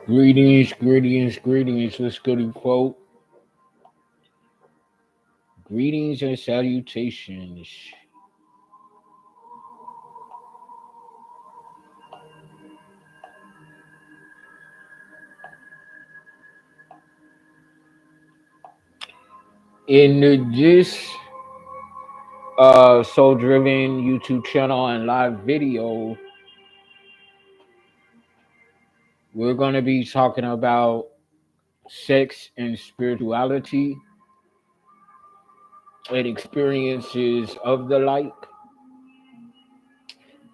Greetings, greetings, greetings. Let's go to quote. Greetings and salutations. In this soul driven YouTube channel and live video, we're going to be talking about sex and spirituality and experiences of the like.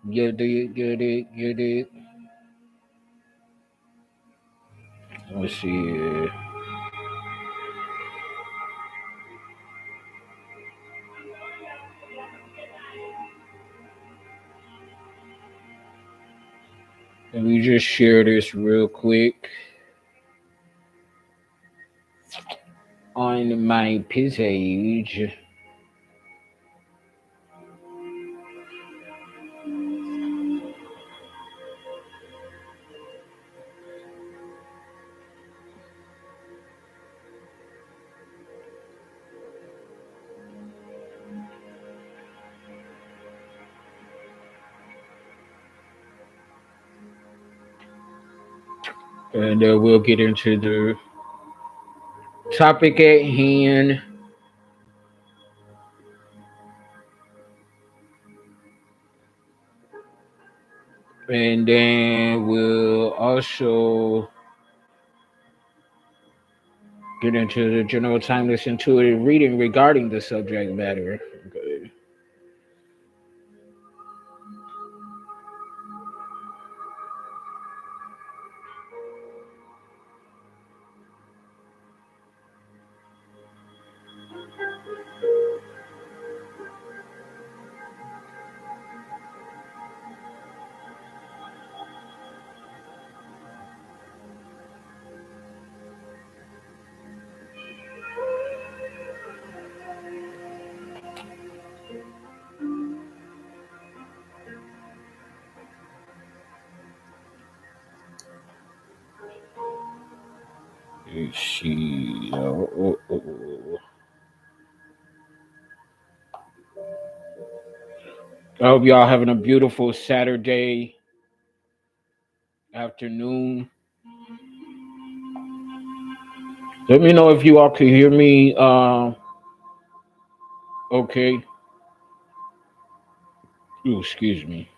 Get it, get it, get it. Let's see here. Let me just share this real quick on my page. And we'll get into the topic at hand. And then we'll also get into the general timeless intuitive reading regarding the subject matter. Okay. Let's see. I hope y'all having a beautiful Saturday afternoon. Let me know if you all can hear me. Okay. Ooh, excuse me.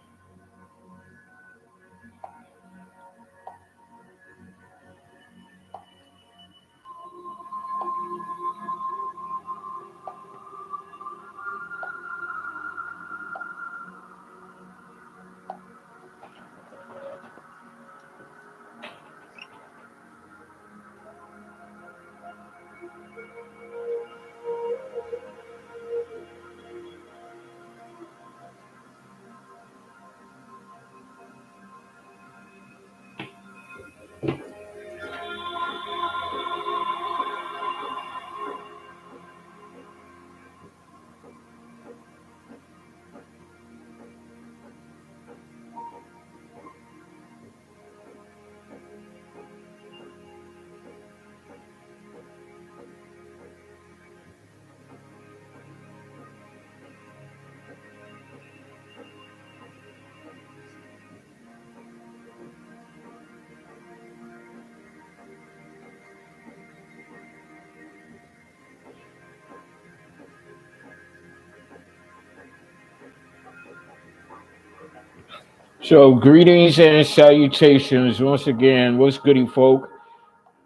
So, greetings and salutations once again. What's goody, folk?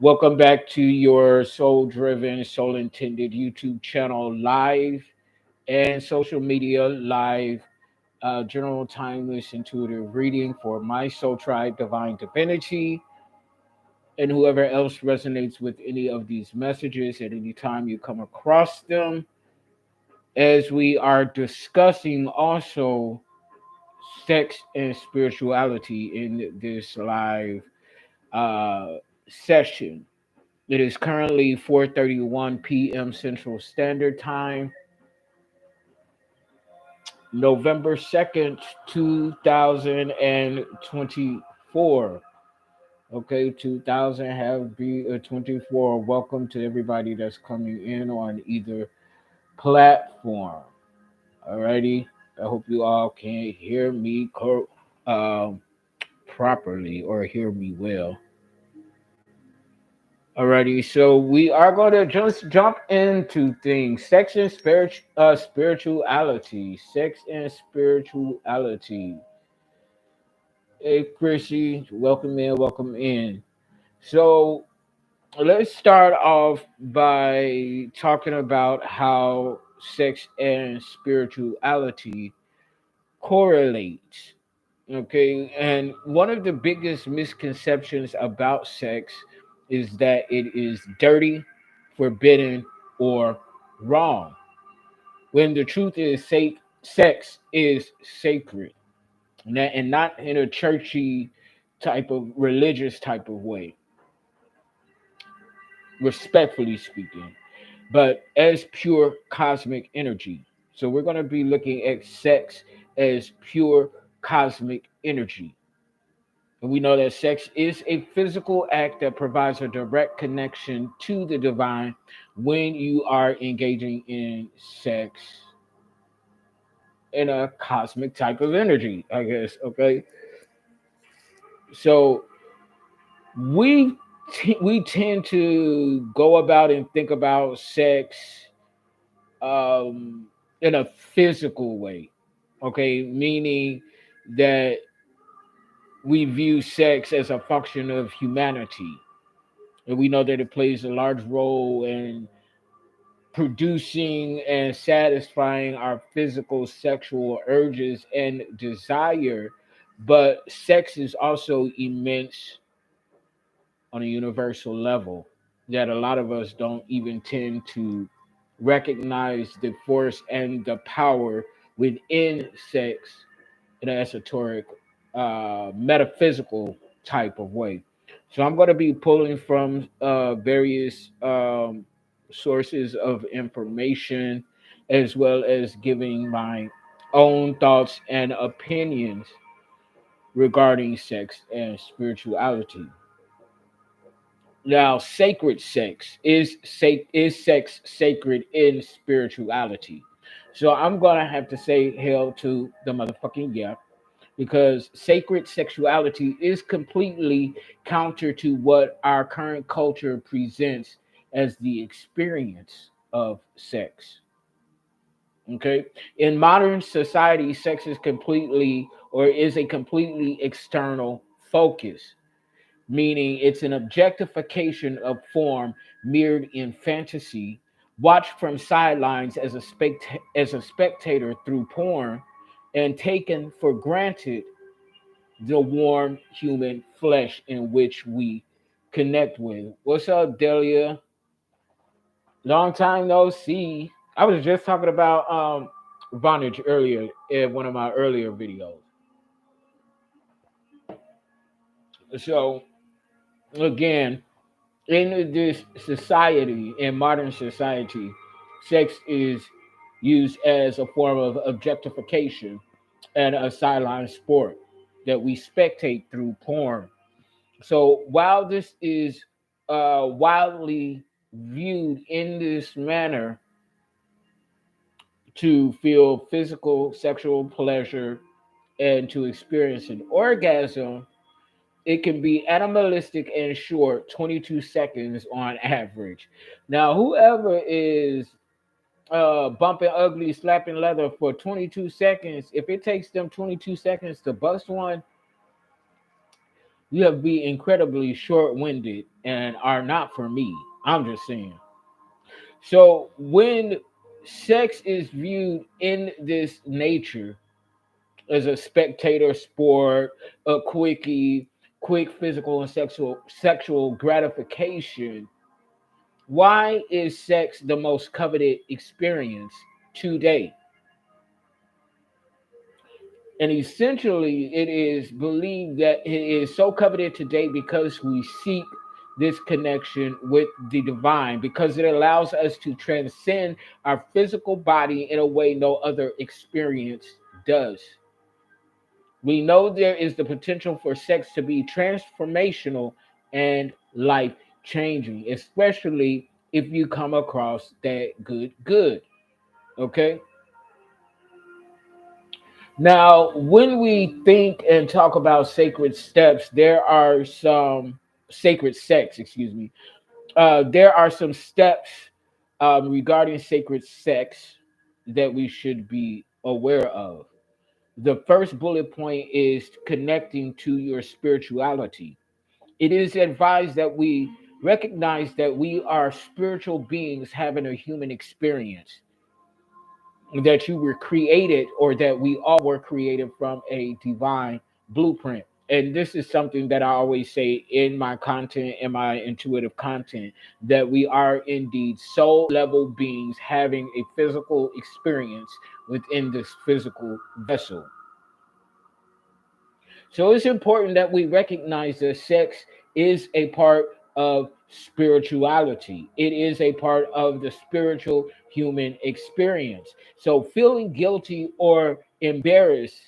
Welcome back to your soul driven, soul intended YouTube channel, live and social media live. General timeless intuitive reading for my soul tribe, divine divinity, and whoever else resonates with any of these messages at any time you come across them. As we are discussing also sex and spirituality in this live uh, session. It is currently 4:31 p.m. Central Standard Time, November 2nd, 2024. Okay, 2000 have be 24. Welcome to everybody that's coming in on either platform. Alrighty, I hope you all can hear me um, properly or hear me well. Alrighty, so we are going to just jump into things. Spirituality. Sex and spirituality. Hey, Chrissy, welcome in, welcome in. So let's start off by talking about how sex and spirituality correlates. Okay, and one of the biggest misconceptions about sex is that it is dirty, forbidden, or wrong. When the truth is, sex is sacred, and not in a churchy type of religious type of way, respectfully speaking, but as pure cosmic energy. So we're going to be looking at sex as pure cosmic energy. And we know that sex is a physical act that provides a direct connection to the divine when you are engaging in sex in a cosmic type of energy, I guess. Okay. So we we tend to go about and think about sex in a physical way. Okay, meaning that we view sex as a function of humanity, and we know that it plays a large role in producing and satisfying our physical sexual urges and desire. But sex is also immense on a universal level that a lot of us don't even tend to recognize the force and the power within sex in an esoteric, metaphysical type of way. So I'm going to be pulling from various sources of information, as well as giving my own thoughts and opinions regarding sex and spirituality. Now, sacred sex is sex sacred in spirituality? So I'm gonna have to say hell to the motherfucking yeah, because sacred sexuality is completely counter to what our current culture presents as the experience of sex. Okay, in modern society, sex is completely or is a completely external focus, meaning it's an objectification of form mirrored in fantasy, watched from sidelines as as a spectator through porn, and taken for granted the warm human flesh in which we connect with. What's up, Delia? Long time no see. I was just talking about Vonage earlier in one of my earlier videos. So again, in this society, in modern society, sex is used as a form of objectification and a sideline sport that we spectate through porn. So while this is widely viewed in this manner to feel physical sexual pleasure and to experience an orgasm, it can be animalistic and short, 22 seconds on average. Now, whoever is bumping ugly, slapping leather for 22 seconds, if it takes them 22 seconds to bust one, you have to be incredibly short-winded and are not for me. I'm just saying. So when sex is viewed in this nature as a spectator sport, a quickie, quick physical and sexual gratification, why is sex the most coveted experience today? And essentially, it is believed that it is so coveted today because we seek this connection with the divine, because it allows us to transcend our physical body in a way no other experience does. We know there is the potential for sex to be transformational and life changing, especially if you come across that good. Okay. Now, when we think and talk about sacred steps, there are some sacred sex, excuse me. There are some steps regarding sacred sex that we should be aware of. The first bullet point is connecting to your spirituality. It is advised that we recognize that we are spiritual beings having a human experience, that you were created, or that we all were created from a divine blueprint. And this is something that I always say in my content, in my intuitive content, that we are indeed soul level beings having a physical experience within this physical vessel. So it's important that we recognize that sex is a part of spirituality. It is a part of the spiritual human experience. So feeling guilty or embarrassed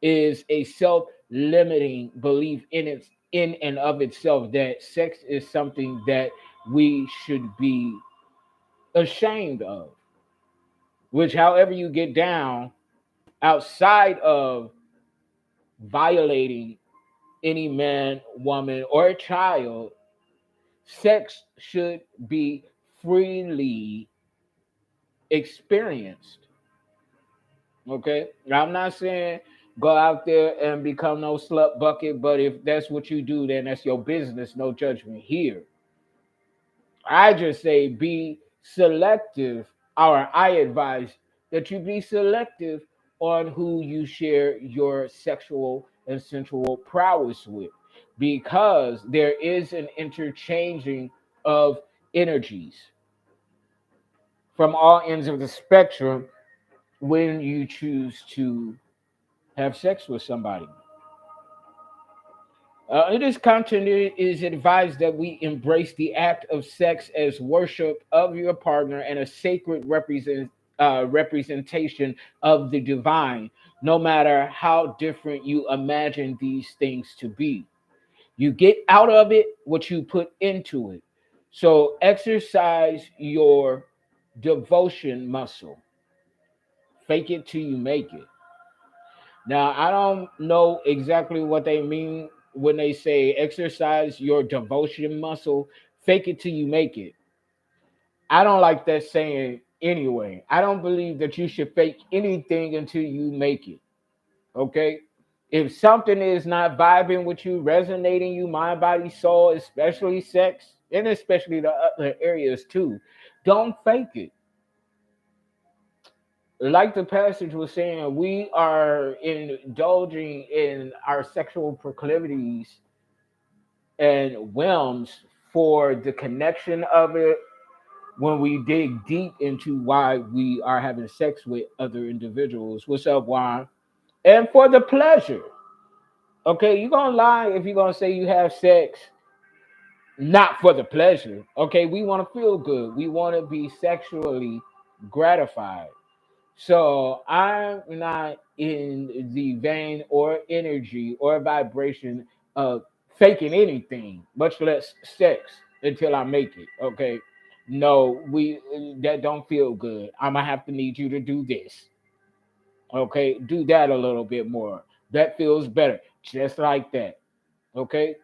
is a self-limiting belief in and of itself, that sex is something that we should be ashamed of. Which, however you get down outside of violating any man, woman, or child, sex should be freely experienced. Okay? Now, I'm not saying go out there and become no slut bucket, but if that's what you do, then that's your business. No judgment here. I just say be selective, or I advise that you be selective on who you share your sexual and sensual prowess with, because there is an interchanging of energies from all ends of the spectrum when you choose to have sex with somebody. In this content, it is advised that we embrace the act of sex as worship of your partner and a sacred representation of the divine, no matter how different you imagine these things to be. You get out of it what you put into it. So exercise your devotion muscle. Fake it till you make it. Now, I don't know exactly what they mean when they say exercise your devotion muscle, fake it till you make it. I don't like that saying anyway. I don't believe that you should fake anything until you make it. Okay? If something is not vibing with you, resonating you, mind, body, soul, especially sex, and especially the other areas too, don't fake it. Like the passage was saying, we are indulging in our sexual proclivities and whims for the connection of it when we dig deep into why we are having sex with other individuals. What's up, Juan? And for the pleasure. Okay, you're gonna lie if you're gonna say you have sex not for the pleasure. Okay, we want to feel good, we want to be sexually gratified. So I'm not in the vein or energy or vibration of faking anything, much less sex, until I make it. Okay. No, we that don't feel good. I'm gonna have to need you to do this. Okay, do that a little bit more. That feels better. Just like that. Okay.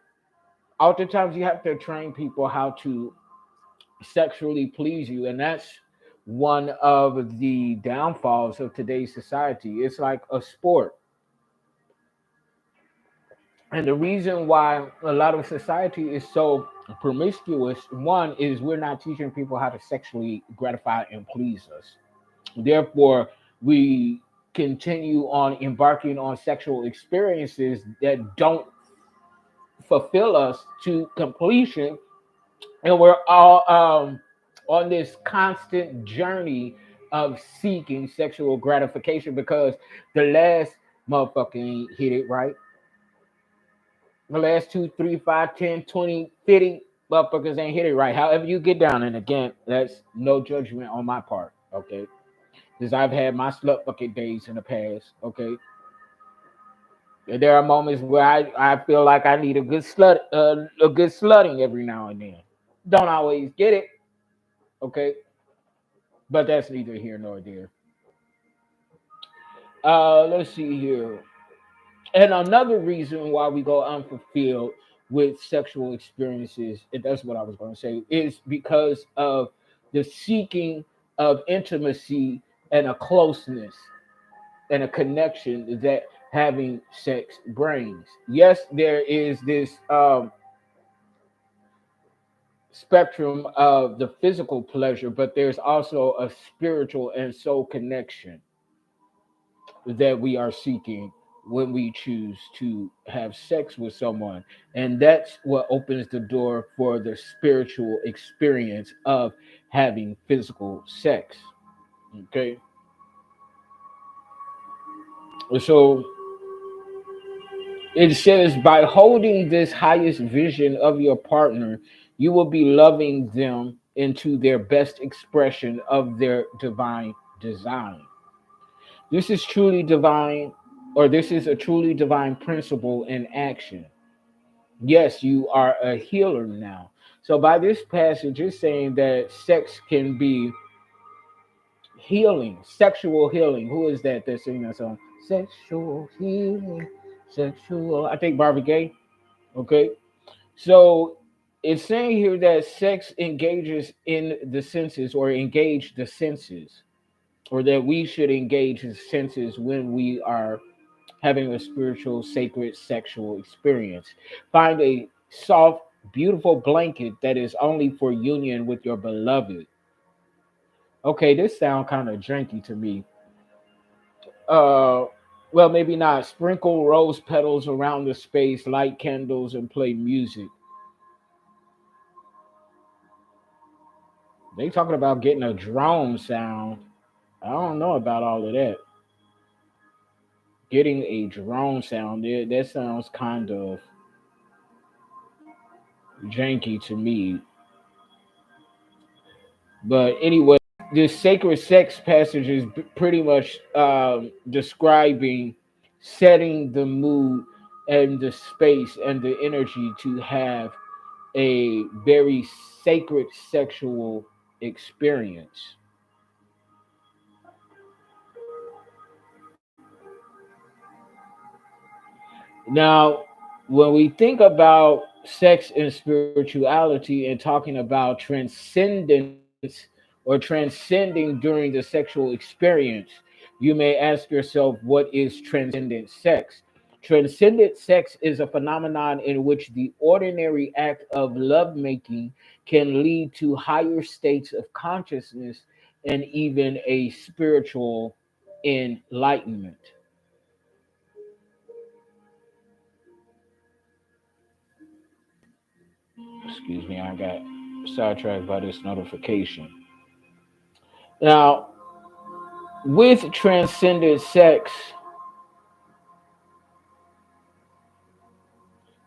Oftentimes you have to train people how to sexually please you, and that's one of the downfalls of today's society. It's like a sport, and the reason why a lot of society is so promiscuous, one is we're not teaching people how to sexually gratify and please us. Therefore, we continue on embarking on sexual experiences that don't fulfill us to completion, and we're all on this constant journey of seeking sexual gratification, because the last motherfucker ain't hit it right. The last 2, 3, 5, 10, 20, 50 motherfuckers ain't hit it right. However you get down, and again, that's no judgment on my part, okay? Because I've had my slut bucket days in the past, okay? And there are moments where I feel like I need a good slutting every now and then. Don't always get it, okay? But that's neither here nor there. Let's see here. And another reason why we go unfulfilled with sexual experiences, and that's what I was going to say, is because of the seeking of intimacy and a closeness and a connection that having sex brings. Yes, there is this spectrum of the physical pleasure, but there's also a spiritual and soul connection that we are seeking when we choose to have sex with someone. And that's what opens the door for the spiritual experience of having physical sex. Okay. So it says, by holding this highest vision of your partner, you will be loving them into their best expression of their divine design. This is truly divine, or this is a truly divine principle in action. Yes, you are a healer now. So by this passage, it's saying that sex can be healing, sexual healing. Who is that that's singing that song? Sexual healing, sexual. I think Barbie Gay. Okay. So it's saying here that sex engages in the senses or engage the senses, or that we should engage the senses when we are having a spiritual, sacred, sexual experience. Find a soft, beautiful blanket that is only for union with your beloved. Okay, this sound kind of janky to me. Uh, well, maybe not. Sprinkle rose petals around the space, light candles, and play music. They talking about getting a drone sound. I don't know about all of that. Getting a drone sound, that sounds kind of janky to me. But anyway, this sacred sex passage is pretty much describing setting the mood and the space and the energy to have a very sacred sexual experience. Now, when we think about sex and spirituality and talking about transcendence or transcending during the sexual experience, you may ask yourself, what is transcendent sex? Transcendent sex is a phenomenon in which the ordinary act of lovemaking can lead to higher states of consciousness and even a spiritual enlightenment. Excuse me, I got sidetracked by this notification. Now, with transcendent sex,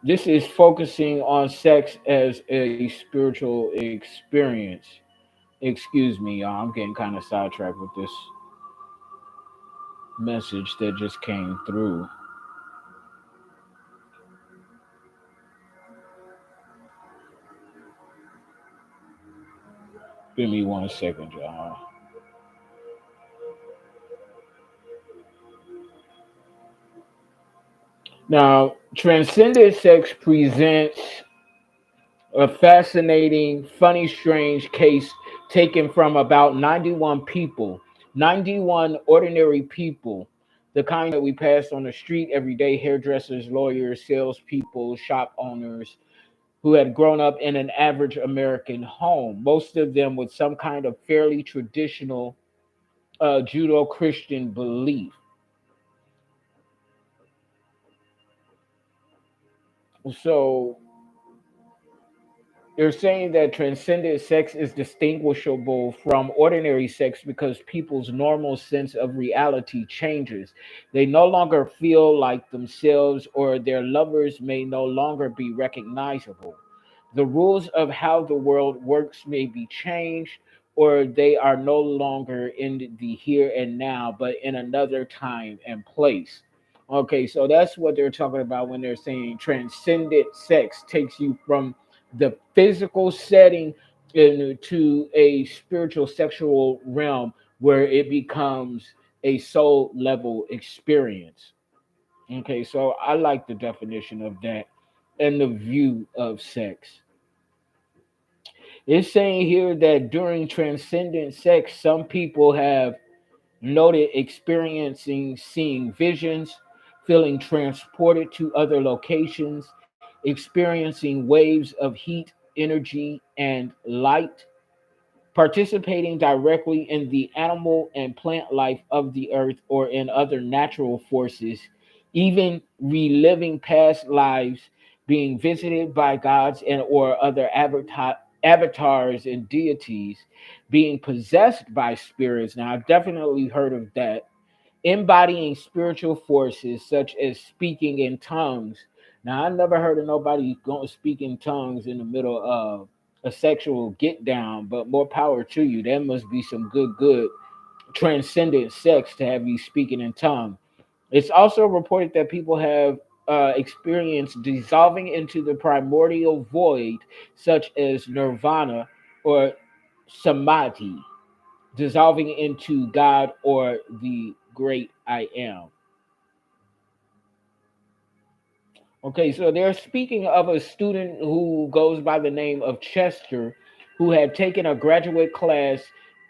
this is focusing on sex as a spiritual experience. Excuse me, y'all. I'm getting kind of sidetracked with this message that just came through. Give me 1 second, y'all. Now, transcendent sex presents a fascinating, funny, strange case taken from about 91 people, 91 ordinary people, the kind that we pass on the street every day: hairdressers, lawyers, salespeople, shop owners, who had grown up in an average American home, most of them with some kind of fairly traditional Judeo Christian belief. So They're saying that transcendent sex is distinguishable from ordinary sex because people's normal sense of reality changes. They no longer feel like themselves, or their lovers may no longer be recognizable. The rules of how the world works may be changed, or they are no longer in the here and now, but in another time and place. Okay, so that's what they're talking about when they're saying transcendent sex takes you from the physical setting into a spiritual sexual realm where it becomes a soul level experience. Okay, so I like the definition of that and the view of sex. It's saying here that during transcendent sex, some people have noted experiencing seeing visions, feeling transported to other locations, experiencing waves of heat, energy, and light, participating directly in the animal and plant life of the earth or in other natural forces, even reliving past lives, being visited by gods and or other avatars and deities, being possessed by spirits. Now, I've definitely heard of that. Embodying spiritual forces such as speaking in tongues. Now, I never heard of nobody going to speak in tongues in the middle of a sexual get down, but more power to you. That must be some good transcendent sex to have you speaking in tongues. It's also reported that people have experienced dissolving into the primordial void, such as nirvana or samadhi, dissolving into God or the great I am. Okay, so they're speaking of a student who goes by the name of Chester, who had taken a graduate class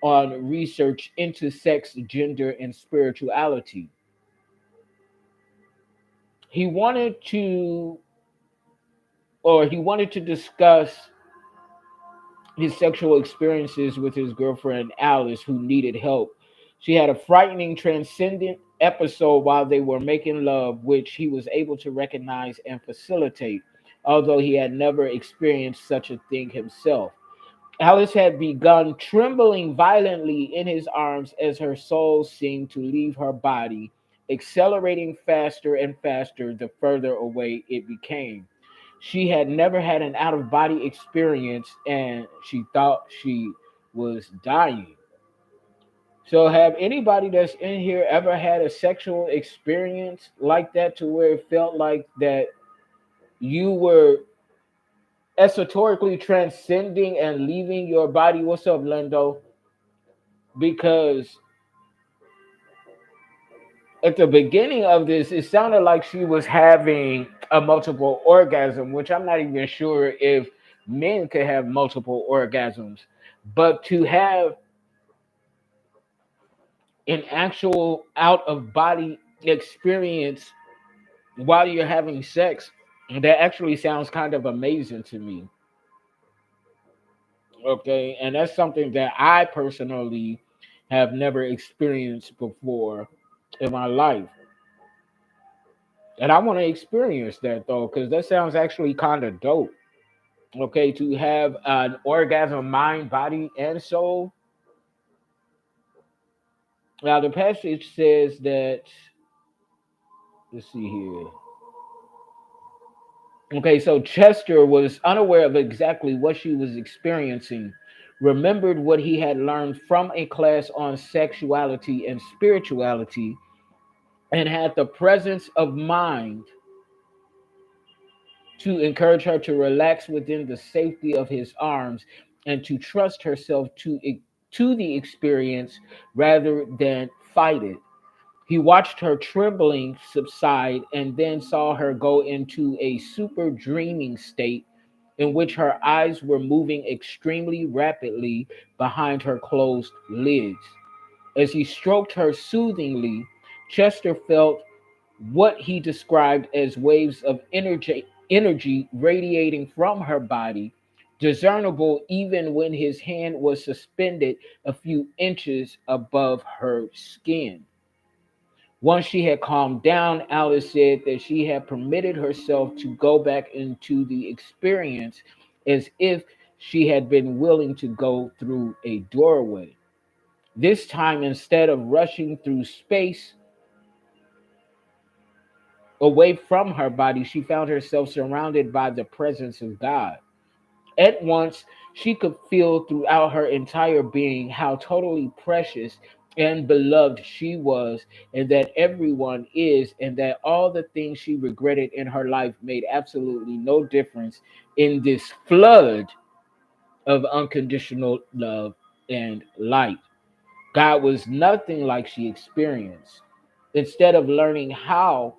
on research into sex, gender, and spirituality. He wanted to, he wanted to discuss his sexual experiences with his girlfriend Alice, who needed help. She had a frightening, transcendent episode while they were making love, which he was able to recognize and facilitate, although he had never experienced such a thing himself. Alice had begun trembling violently in his arms as her soul seemed to leave her body, accelerating faster and faster the further away it became. She had never had an out of body experience and she thought she was dying. So, have anybody that's in here ever had a sexual experience like that to where it felt like that you were esoterically transcending and leaving your body? What's up, Lendo? Because at the beginning of this, it sounded like she was having a multiple orgasm, which I'm not even sure if men could have multiple orgasms. But to have an actual out of body experience while you're having sex, that actually sounds kind of amazing to me. Okay. And that's something that I personally have never experienced before in my life. And I want to experience that though, because that sounds actually kind of dope. Okay, to have an orgasm, mind, body, and soul. Now, the passage says that, let's see here. Okay, so Chester was unaware of exactly what she was experiencing, remembered what he had learned from a class on sexuality and spirituality, and had the presence of mind to encourage her to relax within the safety of his arms and to trust herself to the experience rather than fight it. He watched her trembling subside and then saw her go into a super dreaming state in which her eyes were moving extremely rapidly behind her closed lids. As he stroked her soothingly, Chester felt what he described as waves of energy radiating from her body, discernible even when his hand was suspended a few inches above her skin. Once she had calmed down, Alice said that she had permitted herself to go back into the experience as if she had been willing to go through a doorway. This time, instead of rushing through space away from her body, she found herself surrounded by the presence of God. At once, she could feel throughout her entire being how totally precious and beloved she was, and that everyone is, and that all the things she regretted in her life made absolutely no difference in this flood of unconditional love and light. God was nothing like she experienced. Instead of learning how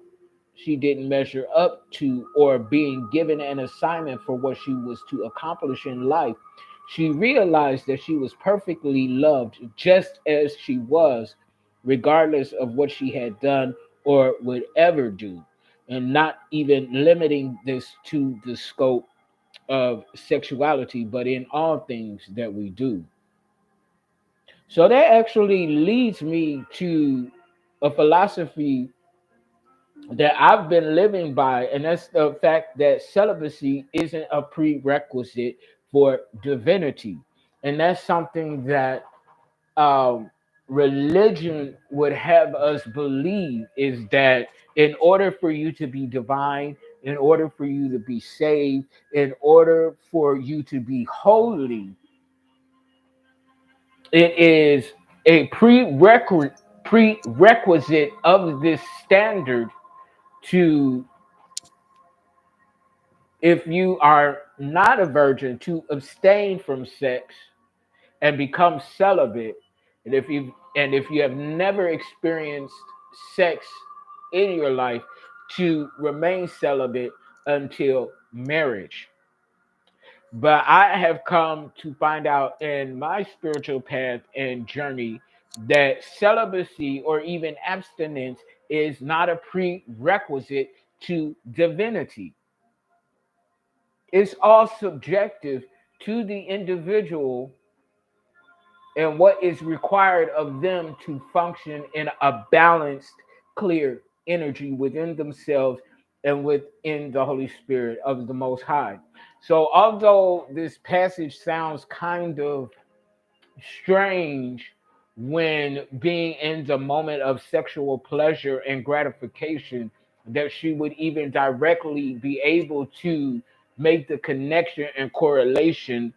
she didn't measure up to or being given an assignment for what she was to accomplish in life, she realized that she was perfectly loved just as she was, regardless of what she had done or would ever do, and not even limiting this to the scope of sexuality, but in all things that we do. So that actually leads me to a philosophy that I've been living by, and that's the fact that celibacy isn't a prerequisite for divinity. And that's something that um, religion would have us believe, is that in order for you to be divine, in order for you to be saved, in order for you to be holy, it is a prerequisite of this standard to, if you are not a virgin, to abstain from sex and become celibate. And if you have never experienced sex in your life, to remain celibate until marriage. But I have come to find out in my spiritual path and journey that celibacy or even abstinence is not a prerequisite to divinity. It's all subjective to the individual and what is required of them to function in a balanced, clear energy within themselves and within the Holy Spirit of the Most High. So, although this passage sounds kind of strange when being in the moment of sexual pleasure and gratification, that she would even directly be able to make the connection and correlation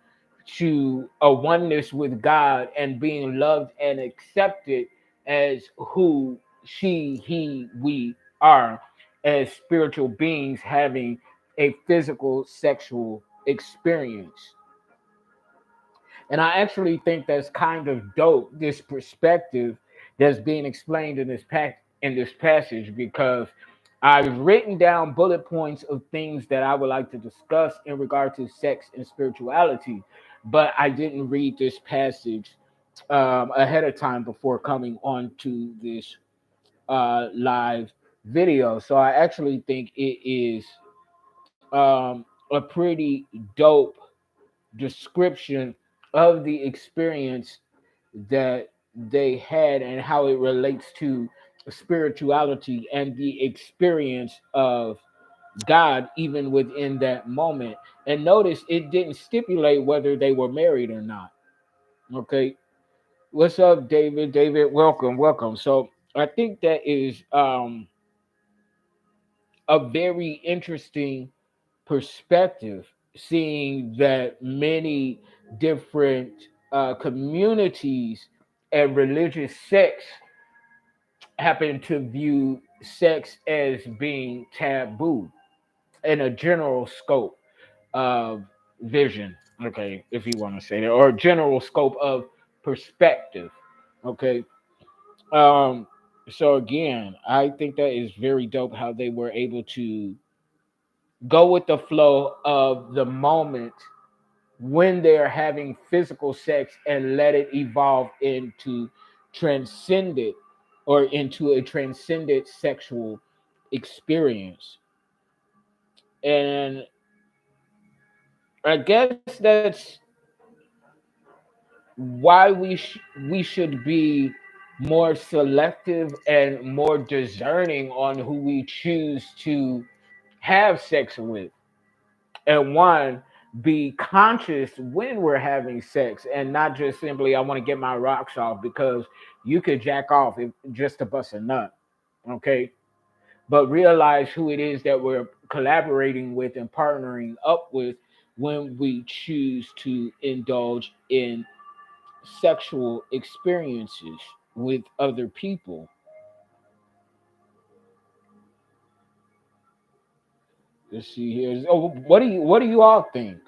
to a oneness with God and being loved and accepted as who we are, as spiritual beings having a physical sexual experience. And I actually think that's kind of dope, this perspective that's being explained in this passage, because I've written down bullet points of things that I would like to discuss in regard to sex and spirituality, but I didn't read this passage ahead of time before coming on to this live video. So I actually think it is a pretty dope description of the experience that they had and how it relates to spirituality and the experience of God even within that moment. And notice it didn't stipulate whether they were married or not. Okay. What's up, David? David, welcome, welcome. So I think that is a very interesting perspective, seeing that many different communities and religious sects happen to view sex as being taboo in a general scope of vision, okay, if you want to say that, or general scope of perspective, okay. um so again, I think that is very dope how they were able to go with the flow of the moment when they're having physical sex and let it evolve into transcendent or into a transcendent sexual experience. And I guess that's why we should be more selective and more discerning on who we choose to have sex with. And one, be conscious when we're having sex and not just simply I want to get my rocks off, because you could jack off just to bust a nut, okay? But realize who it is that we're collaborating with and partnering up with when we choose to indulge in sexual experiences with other people. Let's see here. Oh, what do you all think?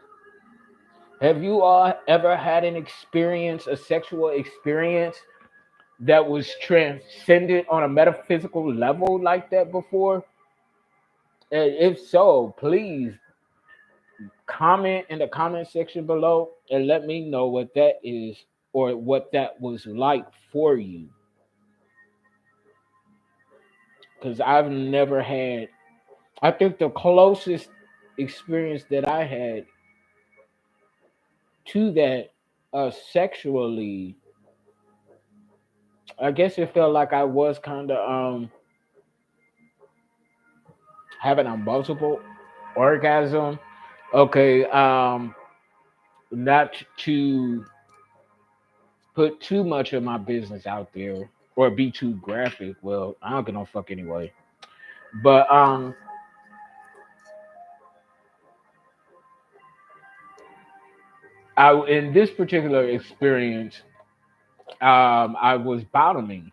Have you all ever had an experience, a sexual experience that was transcended on a metaphysical level like that before? And if so, please comment in the comment section below and let me know what that is or what that was like for you. Because I've never had, I think the closest experience that I had to that sexually, I guess it felt like I was kind of having a multiple orgasm. Okay, not to put too much of my business out there or be too graphic. Well, I don't give no fuck anyway. But I in this particular experience, I was bottoming,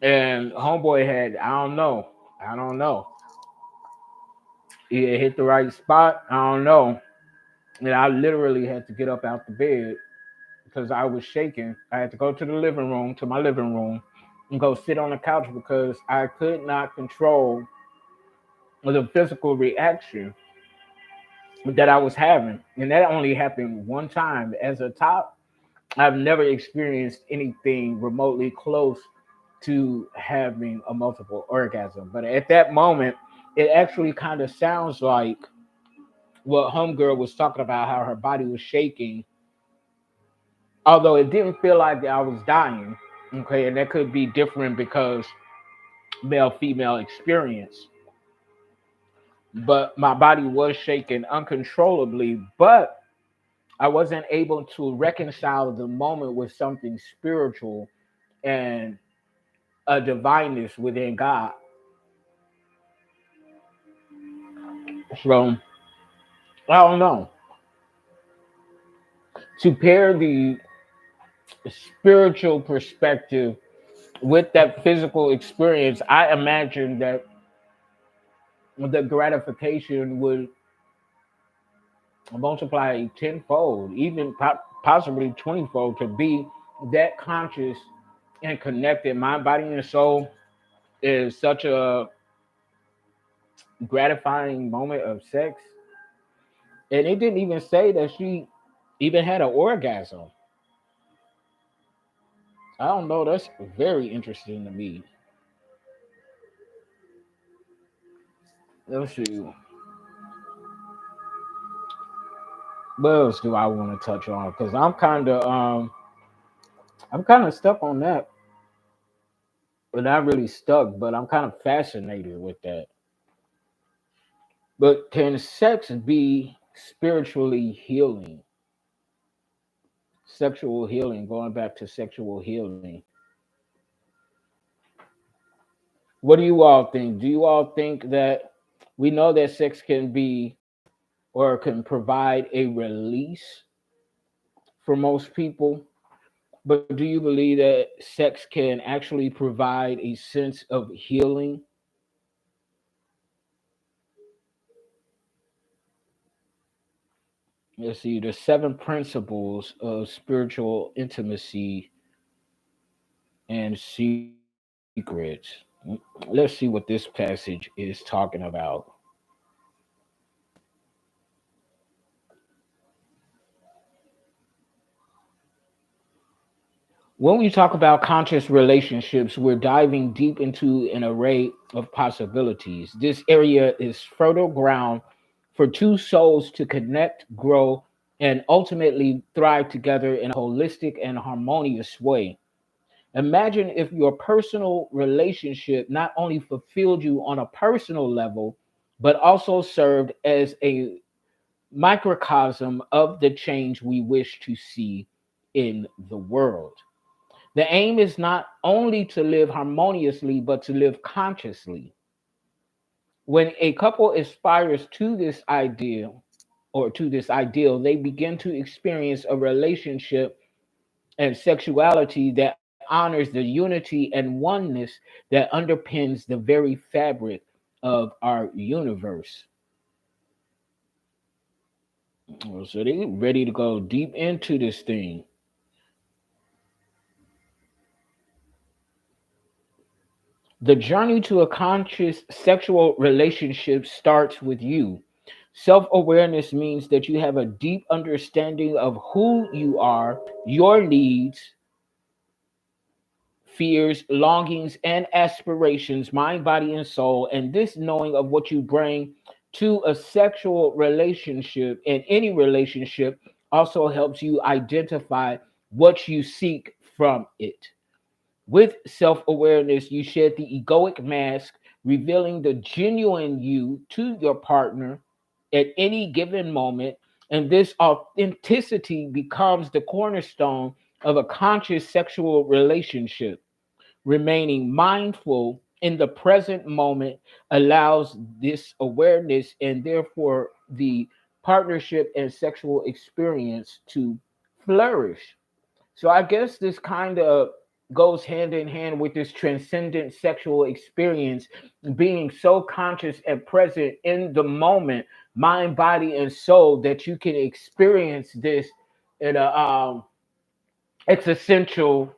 and homeboy had I don't know, he had hit the right spot. I don't know, and I literally had to get up out the bed because I was shaking. I had to go to the living room, to my living room, and go sit on the couch because I could not control the physical reaction that I was having. And that only happened one time. As a top, I've never experienced anything remotely close to having a multiple orgasm. But at that moment, it actually kind of sounds like what Homegirl was talking about, how her body was shaking, although it didn't feel like I was dying. Okay, and that could be different because male female experience. But my body was shaking uncontrollably, but I wasn't able to reconcile the moment with something spiritual and a divineness within God. So I don't know. To pair the spiritual perspective with that physical experience, I imagine that the gratification would multiply tenfold, even possibly 20-fold, to be that conscious and connected. Mind, body, and soul is such a gratifying moment of sex. And it didn't even say that she even had an orgasm. I don't know. That's very interesting to me. Let's see. What else do I want to touch on? Because I'm kind of stuck on that. But not really stuck, but I'm kind of fascinated with that. But can sex be spiritually healing? Sexual healing, going back to sexual healing. What do you all think? Do you all think that we know that sex can be or can provide a release for most people? But do you believe that sex can actually provide a sense of healing? Let's see, the seven principles of spiritual intimacy and secrets. Let's see what this passage is talking about. When we talk about conscious relationships, we're diving deep into an array of possibilities. This area is fertile ground for two souls to connect, grow, and ultimately thrive together in a holistic and harmonious way. Imagine if your personal relationship not only fulfilled you on a personal level, but also served as a microcosm of the change we wish to see in the world. The aim is not only to live harmoniously, but to live consciously. When a couple aspires to this ideal they begin to experience a relationship and sexuality that honors the unity and oneness that underpins the very fabric of our universe. So they ready to go deep into this thing. The journey to a conscious sexual relationship starts with you. Self awareness means that you have a deep understanding of who you are, your needs, fears, longings, and aspirations, mind, body, and soul. And this knowing of what you bring to a sexual relationship and any relationship also helps you identify what you seek from it. With self awareness, you shed the egoic mask, revealing the genuine you to your partner at any given moment. And this authenticity becomes the cornerstone of a conscious sexual relationship. Remaining mindful in the present moment allows this awareness and therefore the partnership and sexual experience to flourish. So I guess this kind of goes hand in hand with this transcendent sexual experience, being so conscious and present in the moment, mind, body, and soul, that you can experience this in a existential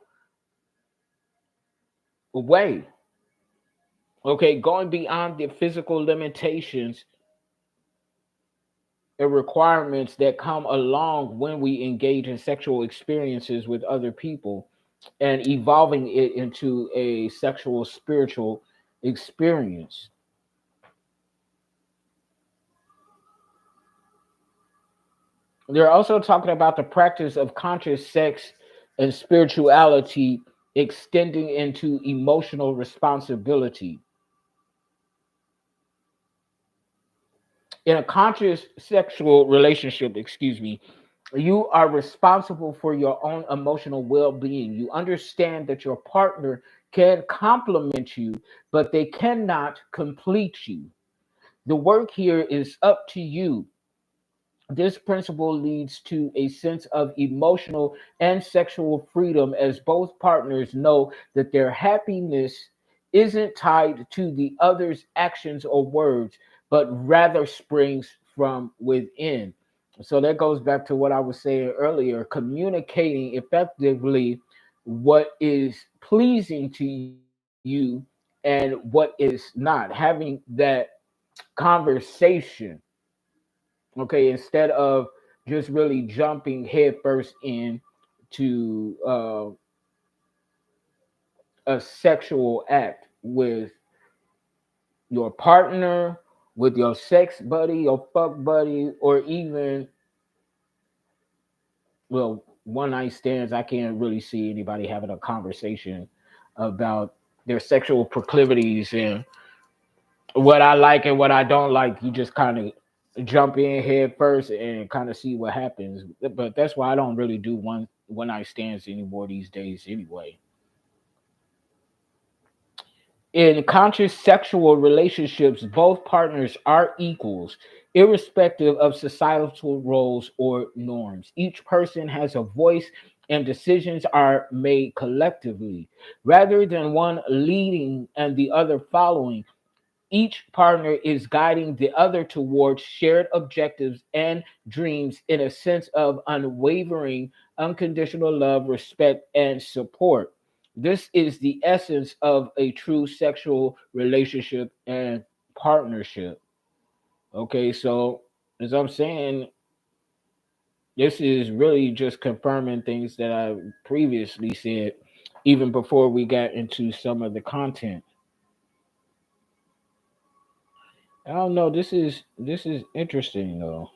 way. Okay, going beyond the physical limitations and requirements that come along when we engage in sexual experiences with other people and evolving it into a sexual spiritual experience. They're also talking about the practice of conscious sex and spirituality extending into emotional responsibility. In a conscious sexual relationship, excuse me, you are responsible for your own emotional well-being. You understand that your partner can complement you, but they cannot complete you. The work here is up to you. This principle leads to a sense of emotional and sexual freedom as both partners know that their happiness isn't tied to the other's actions or words, but rather springs from within. So that goes back to what I was saying earlier, communicating effectively what is pleasing to you and what is not, having that conversation. Okay, instead of just really jumping headfirst in to a sexual act with your partner, with your sex buddy, your fuck buddy, or even, well, one night stands. I can't really see anybody having a conversation about their sexual proclivities and what I like and what I don't like. You just kind of jump in head first and kind of see what happens. But that's why I don't really do one night stands anymore these days anyway. In conscious sexual relationships, both partners are equals, irrespective of societal roles or norms. Each person has a voice and decisions are made collectively. Rather than one leading and the other following, each partner is guiding the other towards shared objectives and dreams in a sense of unwavering, unconditional love, respect, and support. This is the essence of a true sexual relationship and partnership. Okay, so as I'm saying, this is really just confirming things that I previously said, even before we got into some of the content. I don't know. This is interesting though.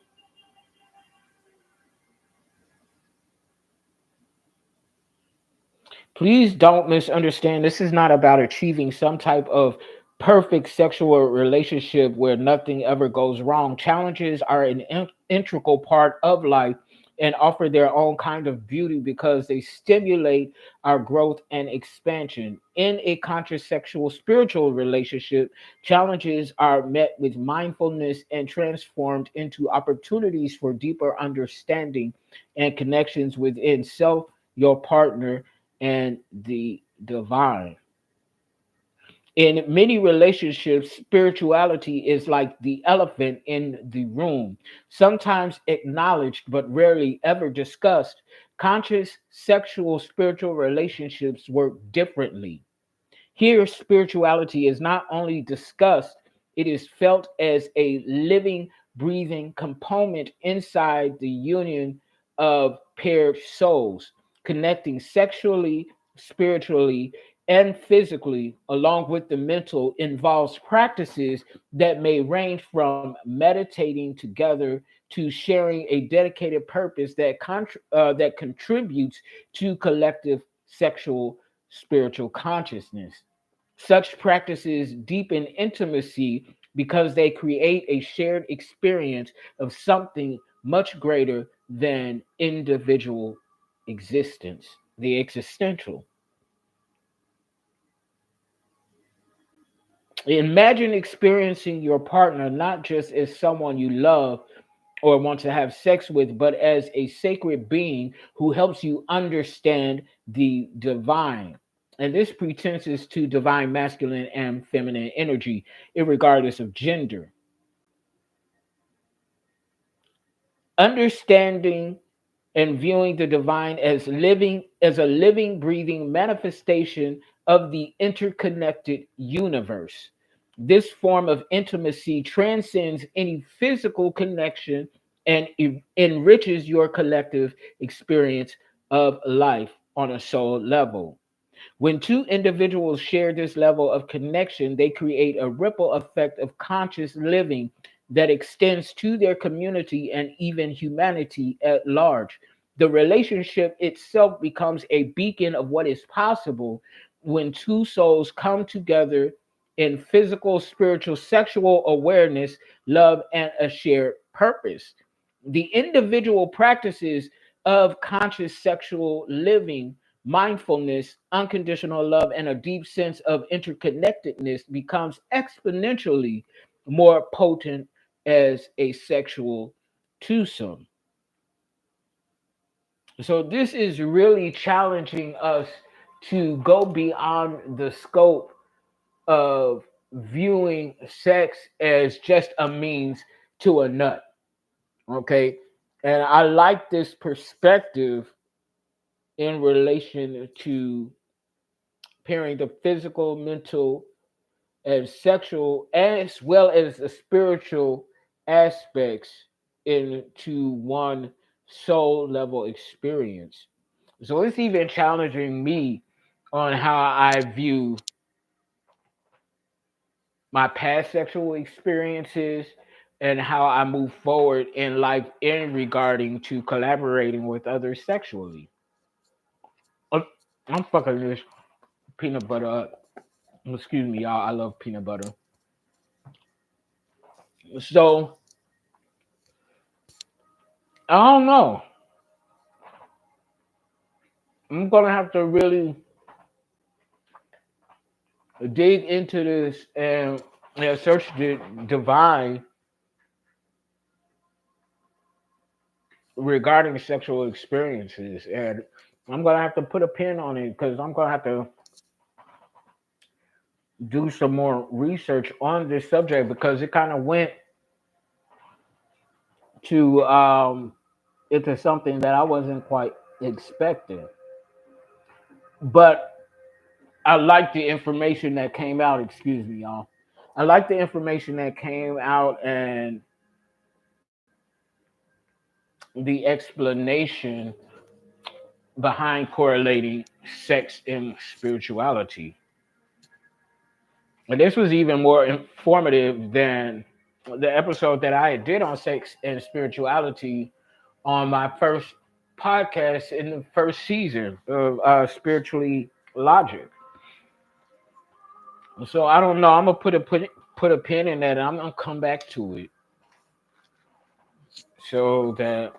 Please don't misunderstand. This is not about achieving some type of perfect sexual relationship where nothing ever goes wrong. Challenges are an integral part of life and offer their own kind of beauty because they stimulate our growth and expansion. In a conscious sexual spiritual relationship, challenges are met with mindfulness and transformed into opportunities for deeper understanding and connections within self, your partner, and the divine. In many relationships, spirituality is like the elephant in the room, sometimes acknowledged but rarely ever discussed. Conscious sexual spiritual relationships work differently. Here, spirituality is not only discussed, it is felt as a living, breathing component inside the union of paired souls, connecting sexually, spiritually, and physically, along with the mental, involves practices that may range from meditating together to sharing a dedicated purpose that contributes to collective sexual spiritual consciousness. Such practices deepen intimacy because they create a shared experience of something much greater than individual existence, the existential. Imagine experiencing your partner not just as someone you love or want to have sex with, but as a sacred being who helps you understand the divine. And this pretenses to divine masculine and feminine energy, regardless of gender. Understanding and viewing the divine as a living, breathing manifestation of the interconnected universe. This form of intimacy transcends any physical connection and enriches your collective experience of life on a soul level. When two individuals share this level of connection, they create a ripple effect of conscious living that extends to their community and even humanity at large. The relationship itself becomes a beacon of what is possible when two souls come together in physical, spiritual, sexual awareness, love, and a shared purpose. The individual practices of conscious sexual living, mindfulness, unconditional love, and a deep sense of interconnectedness becomes exponentially more potent as a sexual twosome. So this is really challenging us to go beyond the scope of viewing sex as just a means to a nut. Okay. And I like this perspective in relation to pairing the physical, mental, and sexual, as well as the spiritual aspects into one soul level experience. So it's even challenging me on how I view my past sexual experiences and how I move forward in life in regarding to collaborating with others sexually. I'm I'm fucking this peanut butter up. Excuse me, y'all. I love peanut butter. So I don't know. I'm gonna have to really dig into this and search the divine regarding sexual experiences, and I'm gonna have to put a pin on it because I'm gonna have to do some more research on this subject because it kind of went to into something that I wasn't quite expecting. But I like the information that came out. Excuse me, y'all. I like the information that came out and the explanation behind correlating sex and spirituality. And this was even more informative than the episode that I did on sex and spirituality on my first podcast in the first season of Spiritually Logic. So I don't know. I'm gonna put a pin in that. And I'm gonna come back to it so that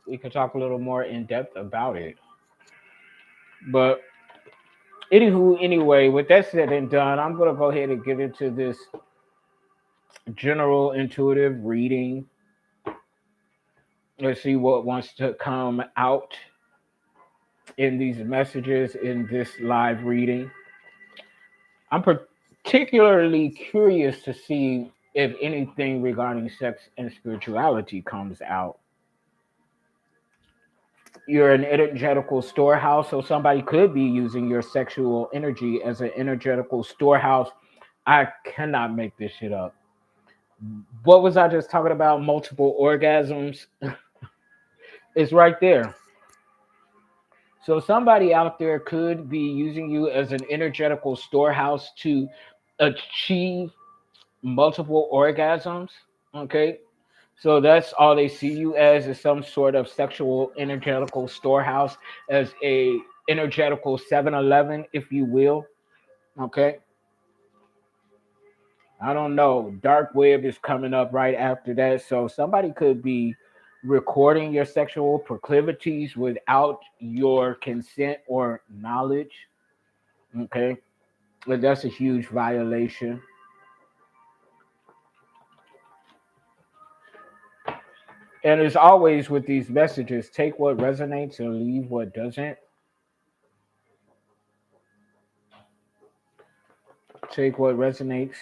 we can talk a little more in depth about it. But anyway, with that said and done, I'm gonna go ahead and get into this general intuitive reading. Let's see what wants to come out in these messages in this live reading. I'm particularly curious to see if anything regarding sex and spirituality comes out. You're an energetical storehouse, so somebody could be using your sexual energy as an energetical storehouse. I cannot make this shit up. What was I just talking about? Multiple orgasms. It's right there. So somebody out there could be using you as an energetical storehouse to achieve multiple orgasms. Okay. So that's all they see you as, is some sort of sexual energetical storehouse, as a energetical 7-Eleven, if you will. Okay. I don't know. Dark web is coming up right after that. So somebody could be recording your sexual proclivities without your consent or knowledge. Okay. But that's a huge violation. And as always with these messages, take what resonates and leave what doesn't. Take what resonates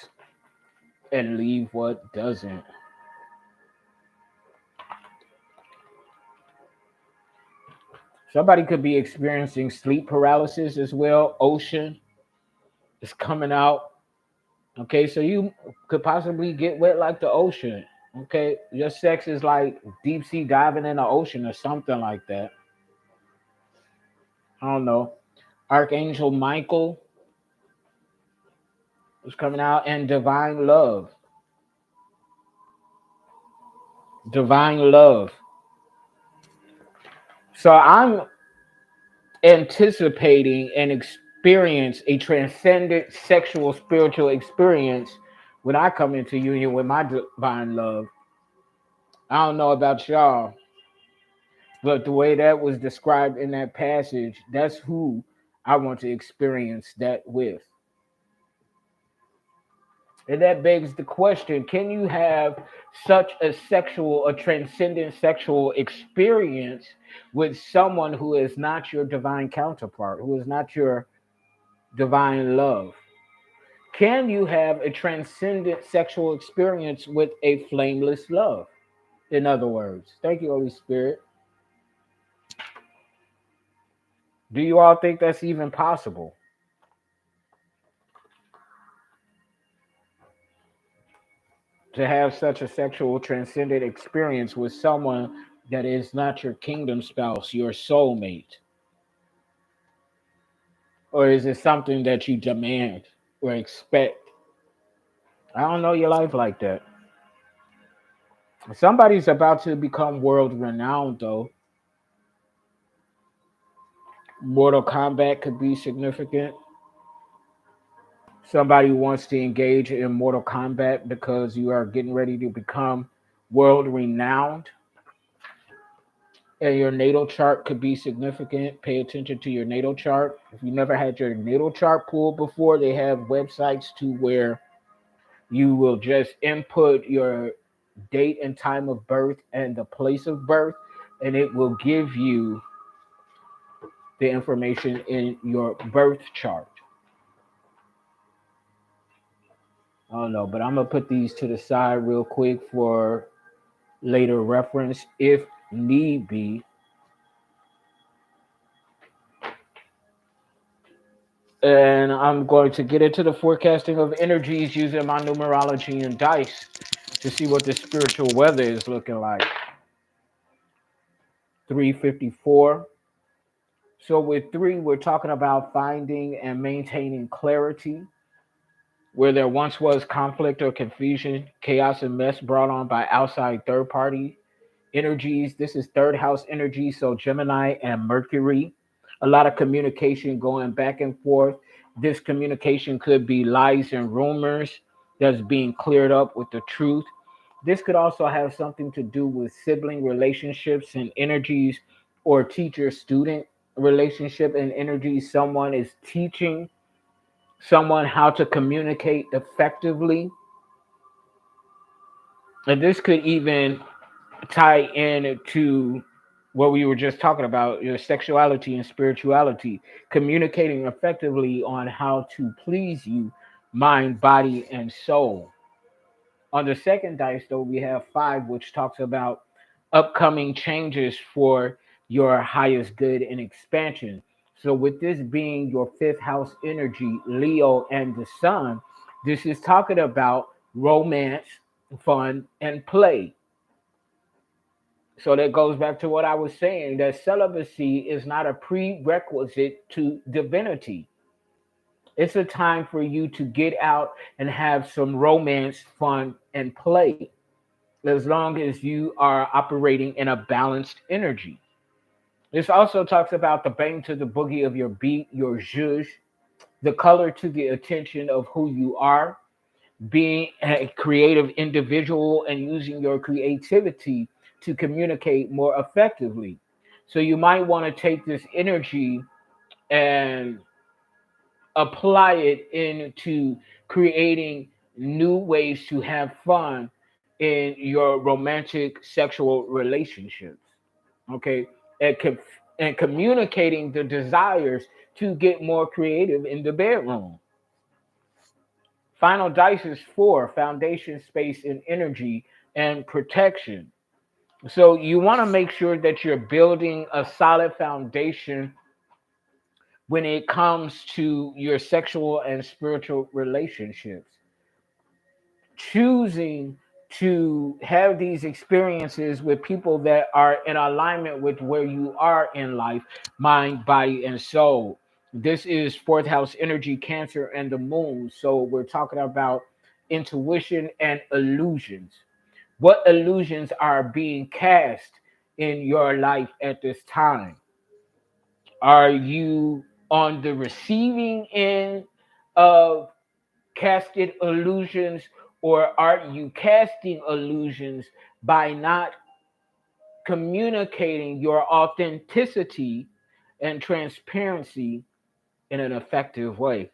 and leave what doesn't. Somebody could be experiencing sleep paralysis as well. Ocean is coming out. Okay, so you could possibly get wet like the ocean. Okay, your sex is like deep sea diving in the ocean or something like that. I don't know. Archangel Michael is coming out, and divine love. Divine love. So I'm anticipating and experience a transcendent sexual spiritual experience when I come into union with my divine love. I don't know about y'all, but the way that was described in that passage, that's who I want to experience that with. And that begs the question, can you have such a transcendent sexual experience with someone who is not your divine counterpart, who is not your divine love? Can you have a transcendent sexual experience with a flameless love? In other words, thank you, Holy Spirit. Do you all think that's even possible? To have such a sexual transcendent experience with someone that is not your kingdom spouse, your soulmate? Or is it something that you demand or expect? I don't know your life like that. Somebody's about to become world renowned, though. Mortal Kombat could be significant. Somebody wants to engage in Mortal Kombat because you are getting ready to become world renowned. And your natal chart could be significant. Pay attention to your natal chart. If you never had your natal chart pulled before, they have websites to where you will just input your date and time of birth and the place of birth, and it will give you the information in your birth chart. I don't know, but I'm gonna put these to the side real quick for later reference if need be. And I'm going to get into the forecasting of energies using my numerology and dice to see what the spiritual weather is looking like. 354. So with 3, we're talking about finding and maintaining clarity where there once was conflict or confusion, chaos and mess brought on by outside third party energies. This is third house energy, so Gemini and Mercury. A lot of communication going back and forth. This communication could be lies and rumors that's being cleared up with the truth. This could also have something to do with sibling relationships and energies, or teacher student relationship and energies. Someone is teaching someone how to communicate effectively. And this could even tie in to what we were just talking about, your sexuality and spirituality, communicating effectively on how to please you, mind, body, and soul. On the second dice, though, we have five, which talks about upcoming changes for your highest good and expansion. So, with this being your fifth house energy, Leo and the sun, this is talking about romance, fun, and play. So that goes back to what I was saying, that celibacy is not a prerequisite to divinity. It's a time for you to get out and have some romance, fun, and play, as long as you are operating in a balanced energy. This also talks about the bang to the boogie of your beat, your zhuzh, the color to the attention of who you are, being a creative individual and using your creativity to communicate more effectively. So you might want to take this energy and apply it into creating new ways to have fun in your romantic sexual relationships. Okay. And communicating the desires to get more creative in the bedroom. Final dice is four: foundation, space, and energy, and protection. So you want to make sure that you're building a solid foundation when it comes to your sexual and spiritual relationships. Choosing to have these experiences with people that are in alignment with where you are in life, mind, body, and soul. This is fourth house energy, Cancer, and the moon. So we're talking about intuition and illusions. What illusions are being cast in your life at this time? Are you on the receiving end of casted illusions, or are you casting illusions by not communicating your authenticity and transparency in an effective way?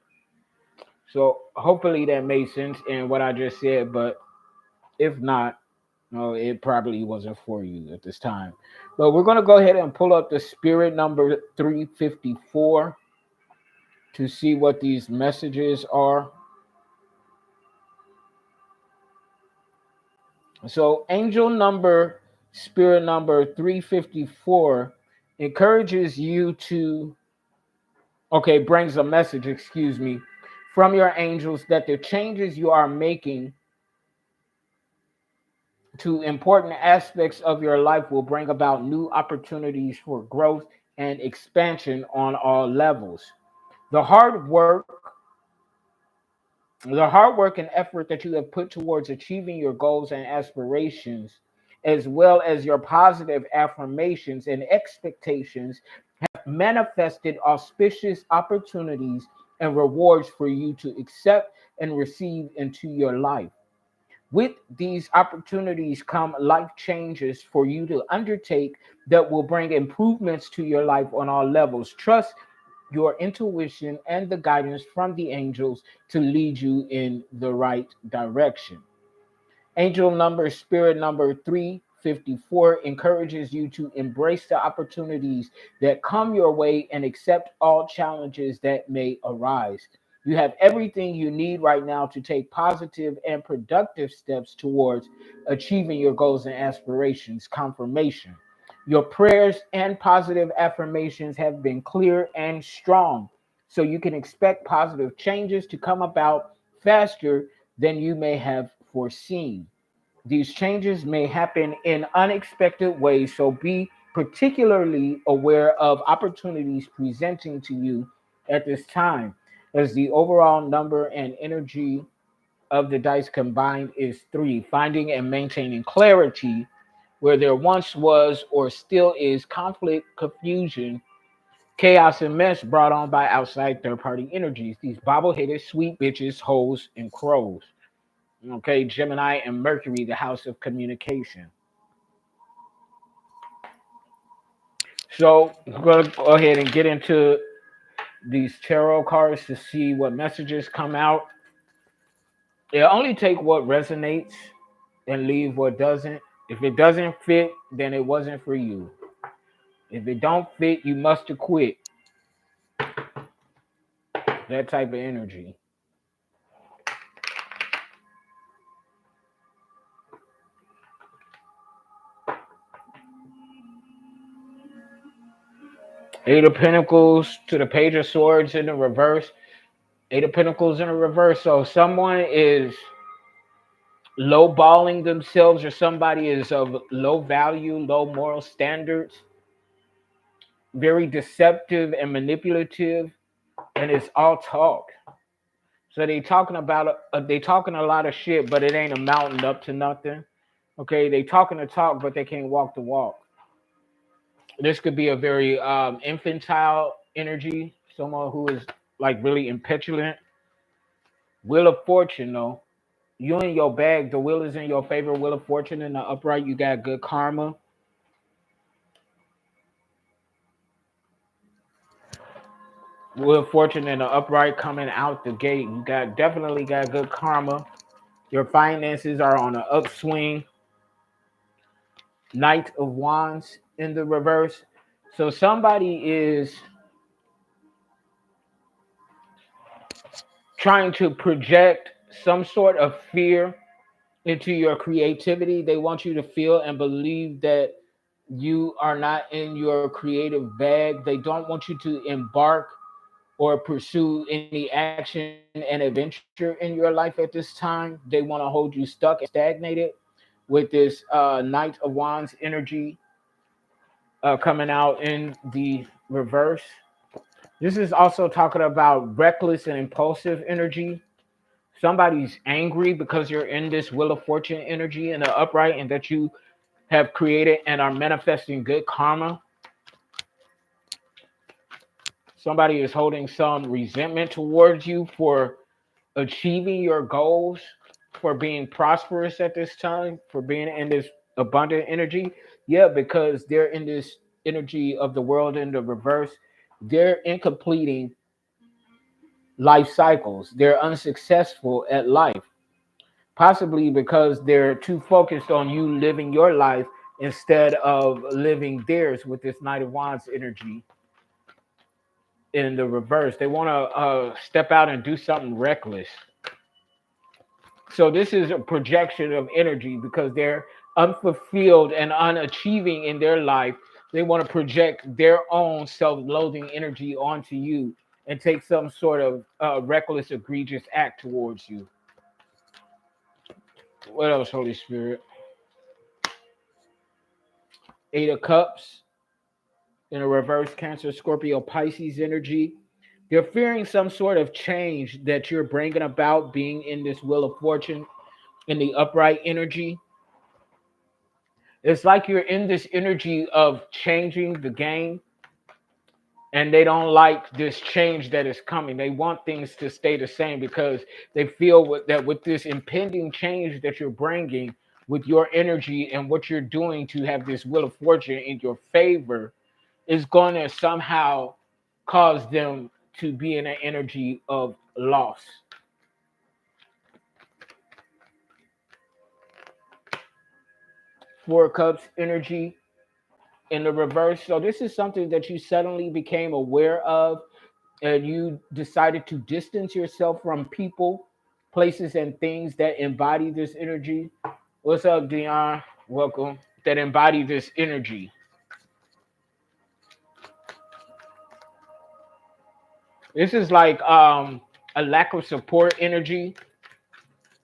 So hopefully that made sense in what I just said, but if not, no, it probably wasn't for you at this time. But we're going to go ahead and pull up the spirit number 354 to see what these messages are. So, spirit number 354 encourages you to, okay, brings a message, excuse me, from your angels that the changes you are making to important aspects of your life will bring about new opportunities for growth and expansion on all levels. The hard work, the hard work and effort that you have put towards achieving your goals and aspirations, as well as your positive affirmations and expectations, have manifested auspicious opportunities and rewards for you to accept and receive into your life. With these opportunities come life changes for you to undertake that will bring improvements to your life on all levels. Trust your intuition and the guidance from the angels to lead you in the right direction. Angel number, spirit number 354 encourages you to embrace the opportunities that come your way and accept all challenges that may arise. You have everything you need right now to take positive and productive steps towards achieving your goals and aspirations. Confirmation. Your prayers and positive affirmations have been clear and strong, so you can expect positive changes to come about faster than you may have foreseen. These changes may happen in unexpected ways, so be particularly aware of opportunities presenting to you at this time, as the overall number and energy of the dice combined is three. Finding and maintaining clarity where there once was or still is conflict, confusion, Chaos and mess brought on by outside third-party energies. These bobble-headed sweet bitches, hoes, and crows. Okay, Gemini and Mercury, the house of communication. So we're going to go ahead and get into these tarot cards to see what messages come out. It only take what resonates and leave what doesn't. If it doesn't fit, then it wasn't for you. If it don't fit, you must have quit. That type of energy. Eight of Pentacles to the Page of Swords in the reverse. Eight of Pentacles in the reverse. So someone is lowballing themselves, or somebody is of low value, low moral standards, very deceptive and manipulative, and it's all talk. So they talking a lot of shit, but it ain't amounting up to nothing. Okay, they talking the talk, but they can't walk the walk. This could be a very infantile energy, someone who is like really impetulant. Wheel of Fortune, though. You in your bag, the wheel is in your favor. Wheel of Fortune in the upright, you got good karma. Wheel of Fortune in the upright coming out the gate, you got definitely got good karma. Your finances are on an upswing. Knight of Wands in the reverse. So somebody is trying to project some sort of fear into your creativity. They want you to feel and believe that you are not in your creative bag. They don't want you to embark or pursue any action and adventure in your life at this time. They want to hold you stuck and stagnated with this Knight of Wands energy coming out in the reverse. This is also talking about reckless and impulsive energy. Somebody's angry because you're in this Wheel of Fortune energy in the upright, and that you have created and are manifesting good karma. Somebody is holding some resentment towards you for achieving your goals, for being prosperous at this time, for being in this abundant energy. Yeah, because they're in this energy of the world in the reverse. They're incompleting life cycles. They're unsuccessful at life, possibly because they're too focused on you living your life instead of living theirs with this Knight of Wands energy in the reverse. They want to step out and do something reckless. So this is a projection of energy because they're unfulfilled and unachieving in their life. They want to project their own self-loathing energy onto you and take some sort of reckless, egregious act towards you. What else, Holy Spirit? Eight of Cups in a reverse, Cancer, Scorpio, Pisces energy. They're fearing some sort of change that you're bringing about being in this Wheel of Fortune in the upright energy. It's like you're in this energy of changing the game, and they don't like this change that is coming. They want things to stay the same because they feel that with this impending change that you're bringing with your energy and what you're doing to have this Wheel of Fortune in your favor is going to somehow cause them to be in an energy of loss. Four Cups energy in the reverse. So this is something that you suddenly became aware of, and you decided to distance yourself from people, places, and things that embody this energy. What's up, Dion? Welcome. That embody this energy. This is like a lack of support energy,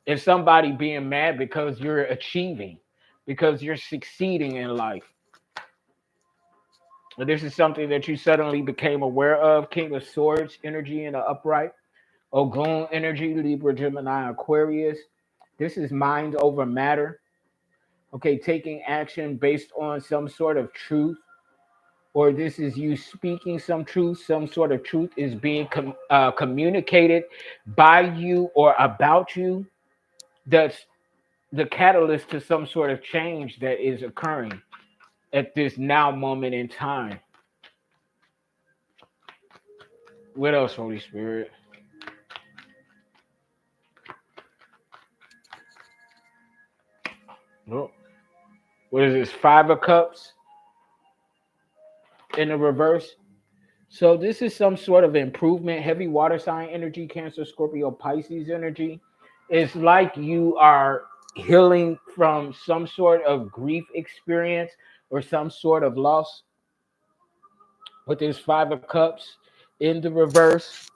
and somebody being mad because you're achieving, because you're succeeding in life. And this is something that you suddenly became aware of. King of Swords energy in the upright. Ogun energy, Libra, Gemini, Aquarius. This is mind over matter. Okay, taking action based on some sort of truth. or this is you speaking some truth, some sort of truth is being communicated by you or about you. That's the catalyst to some sort of change that is occurring at this now moment in time. What else, Holy Spirit? Oh, what is this? Five of Cups in the reverse. So this is some sort of improvement. Heavy water sign energy, Cancer, Scorpio, Pisces energy. It's like you are healing from some sort of grief experience or some sort of loss with this Five of Cups in the reverse,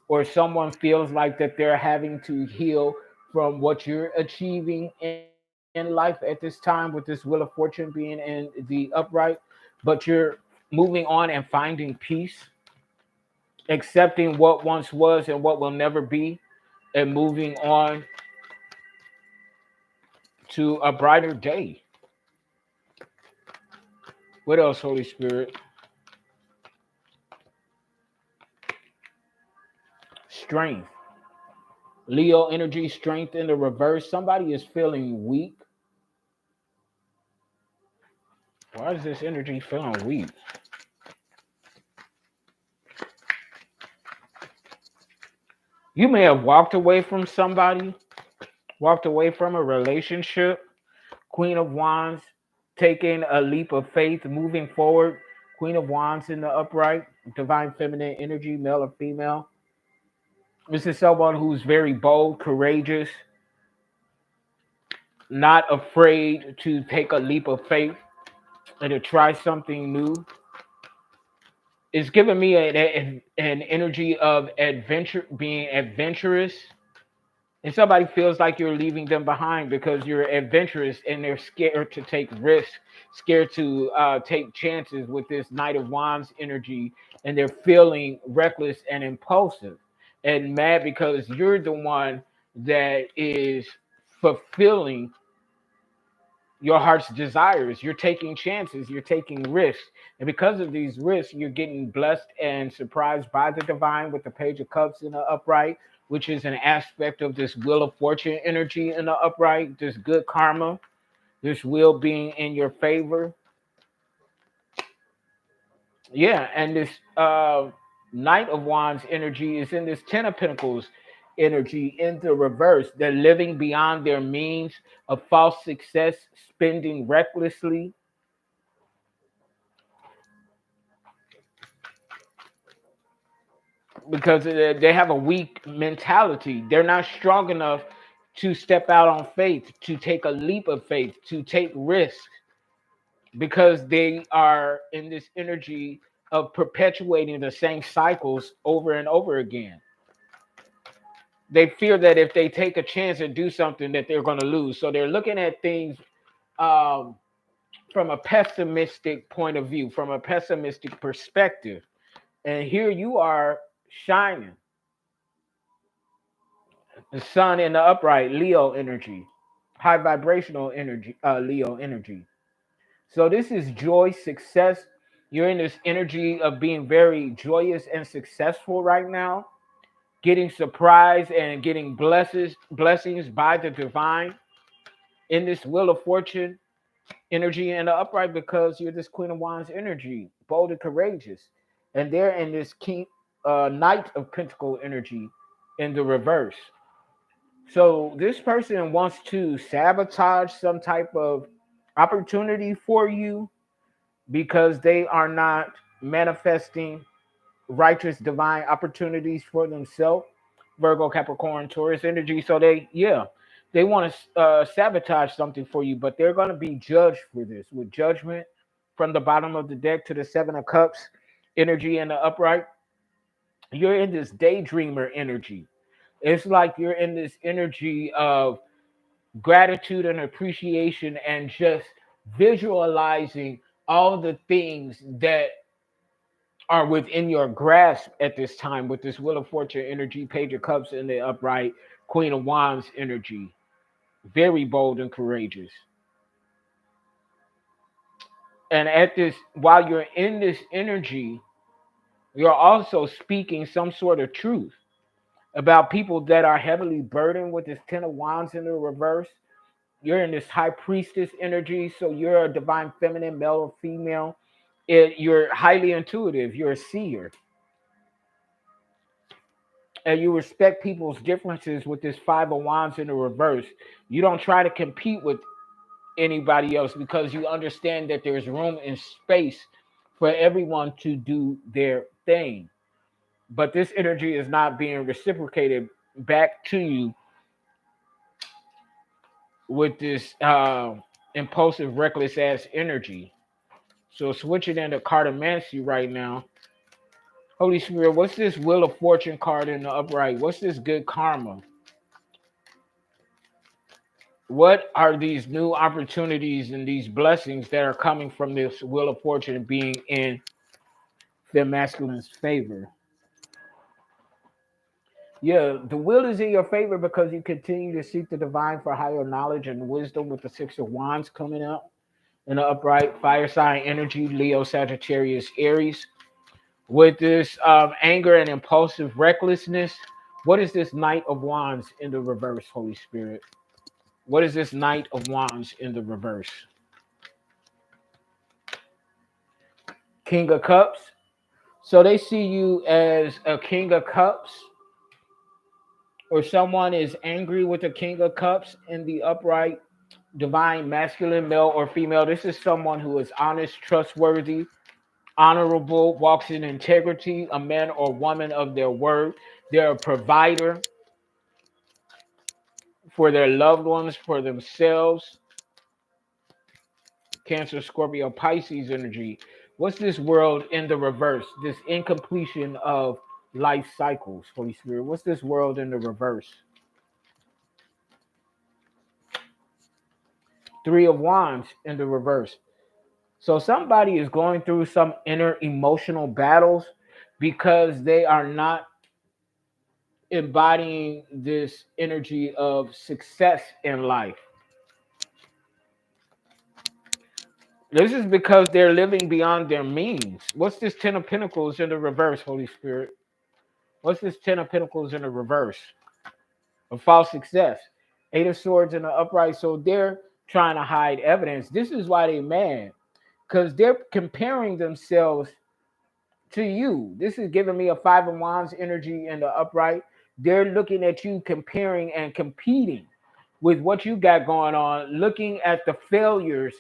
or someone feels like that they're having to heal from what you're achieving in life at this time with this Wheel of Fortune being in the upright, but you're moving on and finding peace, accepting what once was and what will never be, and moving on to a brighter day. What else, Holy Spirit? Strength. Leo energy, strength in the reverse. Somebody is feeling weak. Why is this energy feeling weak? You may have walked away from somebody, walked away from a relationship. Queen of Wands, taking a leap of faith, moving forward. Queen of Wands in the upright, divine feminine energy, male or female. This is someone who's very bold, courageous, not afraid to take a leap of faith and to try something new. It's giving me an energy of adventure, being adventurous. And somebody feels like you're leaving them behind because you're adventurous and they're scared to take risks, scared to take chances with this Knight of Wands energy, and they're feeling reckless and impulsive and mad because you're the one that is fulfilling your heart's desires. You're taking chances, you're taking risks. And because of these risks, you're getting blessed and surprised by the divine with the Page of Cups in the upright, which is an aspect of this Wheel of Fortune energy in the upright, this good karma, this wheel being in your favor. Yeah, and this Knight of Wands energy is in this Ten of Pentacles energy in the reverse. They're living beyond their means of false success, spending recklessly, because they have a weak mentality. They're not strong enough to step out on faith, to take a leap of faith, to take risks, because they are in this energy of perpetuating the same cycles over and over again. They fear that if they take a chance and do something that they're going to lose. So they're looking at things um, from a pessimistic point of view, from a pessimistic perspective. And here you are shining. The sun in the upright, Leo energy, high vibrational energy, Leo energy. So this is joy, success. You're in this energy of being very joyous and successful right now, getting surprised and getting blessings by the divine in this Wheel of Fortune energy in the upright, because you're this Queen of Wands energy, bold and courageous. And they're in this Knight of Pentacle energy in the reverse. So this person wants to sabotage some type of opportunity for you because they are not manifesting righteous divine opportunities for themselves. Virgo, Capricorn, Taurus energy. So they want to sabotage something for you, but they're going to be judged for this with judgment from the bottom of the deck to the Seven of Cups energy in the upright. You're in this daydreamer energy. It's like you're in this energy of gratitude and appreciation and just visualizing all the things that are within your grasp at this time with this Wheel of Fortune energy, Page of Cups in the upright, Queen of Wands energy. Very bold and courageous. And at this, while you're in this energy, you're also speaking some sort of truth about people that are heavily burdened with this Ten of Wands in the reverse. You're in this high priestess energy, so you're a divine feminine, male or female. You're highly intuitive. You're a seer, and you respect people's differences with this Five of Wands in the reverse. You don't try to compete with anybody else because you understand that there's room and space for everyone to do their thing. But this energy is not being reciprocated back to you with this impulsive, reckless ass energy. So switching into cartomancy right now. Holy Spirit, what's this Wheel of Fortune card in the upright? What's this good karma? What are these new opportunities and these blessings that are coming from this Wheel of Fortune being in the masculine's favor? Yeah, the wheel is in your favor because you continue to seek the divine for higher knowledge and wisdom with the Six of Wands coming up in the upright fire sign energy, Leo, Sagittarius, Aries. With this anger and impulsive recklessness, what is this Knight of Wands in the reverse, Holy Spirit? What is this Knight of Wands in the reverse? King of Cups. So they see you as a King of Cups, or someone is angry with the King of Cups in the upright divine masculine, male or female. This is someone who is honest, trustworthy, honorable, walks in integrity, a man or woman of their word. They're a provider for their loved ones, for themselves. Cancer, Scorpio, Pisces energy. What's this world in the reverse? This incompletion of life cycles, Holy Spirit. What's this world in the reverse? Three of Wands in the reverse. So somebody is going through some inner emotional battles because they are not embodying this energy of success in life. This is because they're living beyond their means. What's this Ten of Pentacles in the reverse, Holy Spirit? What's this Ten of Pentacles in the reverse? A false success. Eight of Swords in the upright. So they're trying to hide evidence. This is why they're mad, because they're comparing themselves to you. This is giving me a Five of Wands energy in the upright. They're looking at you, comparing and competing with what you got going on, looking at the failures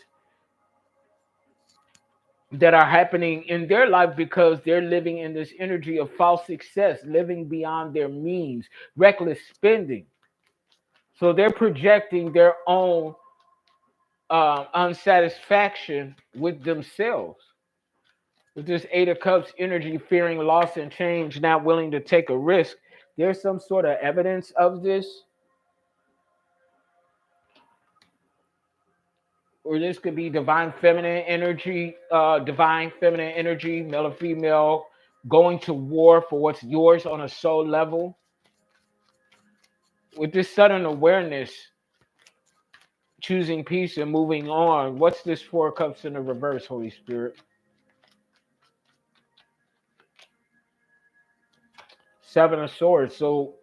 that are happening in their life because they're living in this energy of false success, living beyond their means, reckless spending. So they're projecting their own unsatisfaction with themselves. With this Eight of Cups energy, fearing loss and change, not willing to take a risk, there's some sort of evidence of this. Or this could be divine feminine energy, male or female, going to war for what's yours on a soul level. With this sudden awareness, choosing peace and moving on. What's this Four of Cups in the reverse, Holy Spirit? Seven of Swords. So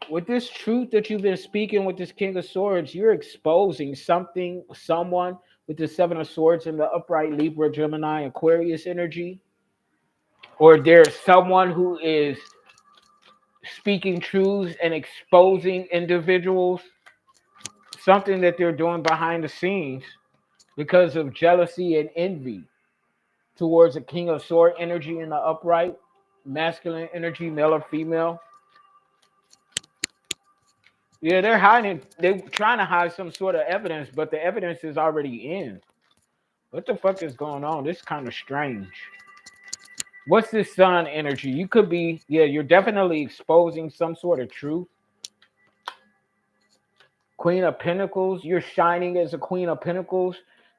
with this truth that you've been speaking with this King of Swords, you're exposing something, someone with the Seven of Swords in the upright Libra, Gemini, Aquarius energy. Or there's someone who is speaking truths and exposing individuals, something that they're doing behind the scenes because of jealousy and envy towards a King of Sword energy in the upright, masculine energy, male or female. Yeah, they're hiding. They're trying to hide some sort of evidence, but the evidence is already in. What the fuck is going on? This is kind of strange. What's this Sun energy? You could be, yeah, you're definitely exposing some sort of truth. Queen of Pentacles, you're shining as a Queen of Pentacles.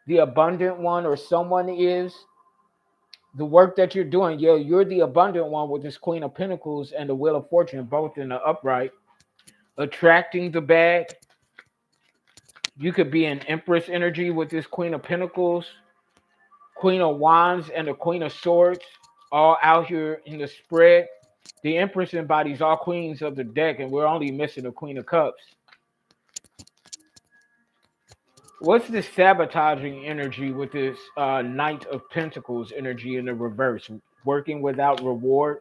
The abundant one, or someone is. The work that you're doing, you're the abundant one with this Queen of Pentacles and the Wheel of Fortune, both in the upright. Attracting the bag. You could be an Empress energy with this Queen of Pentacles, Queen of Wands, and the Queen of Swords, all out here in the spread. The Empress embodies all queens of the deck, and we're only missing the Queen of Cups. What's this sabotaging energy with this Knight of Pentacles energy in the reverse? Working without reward.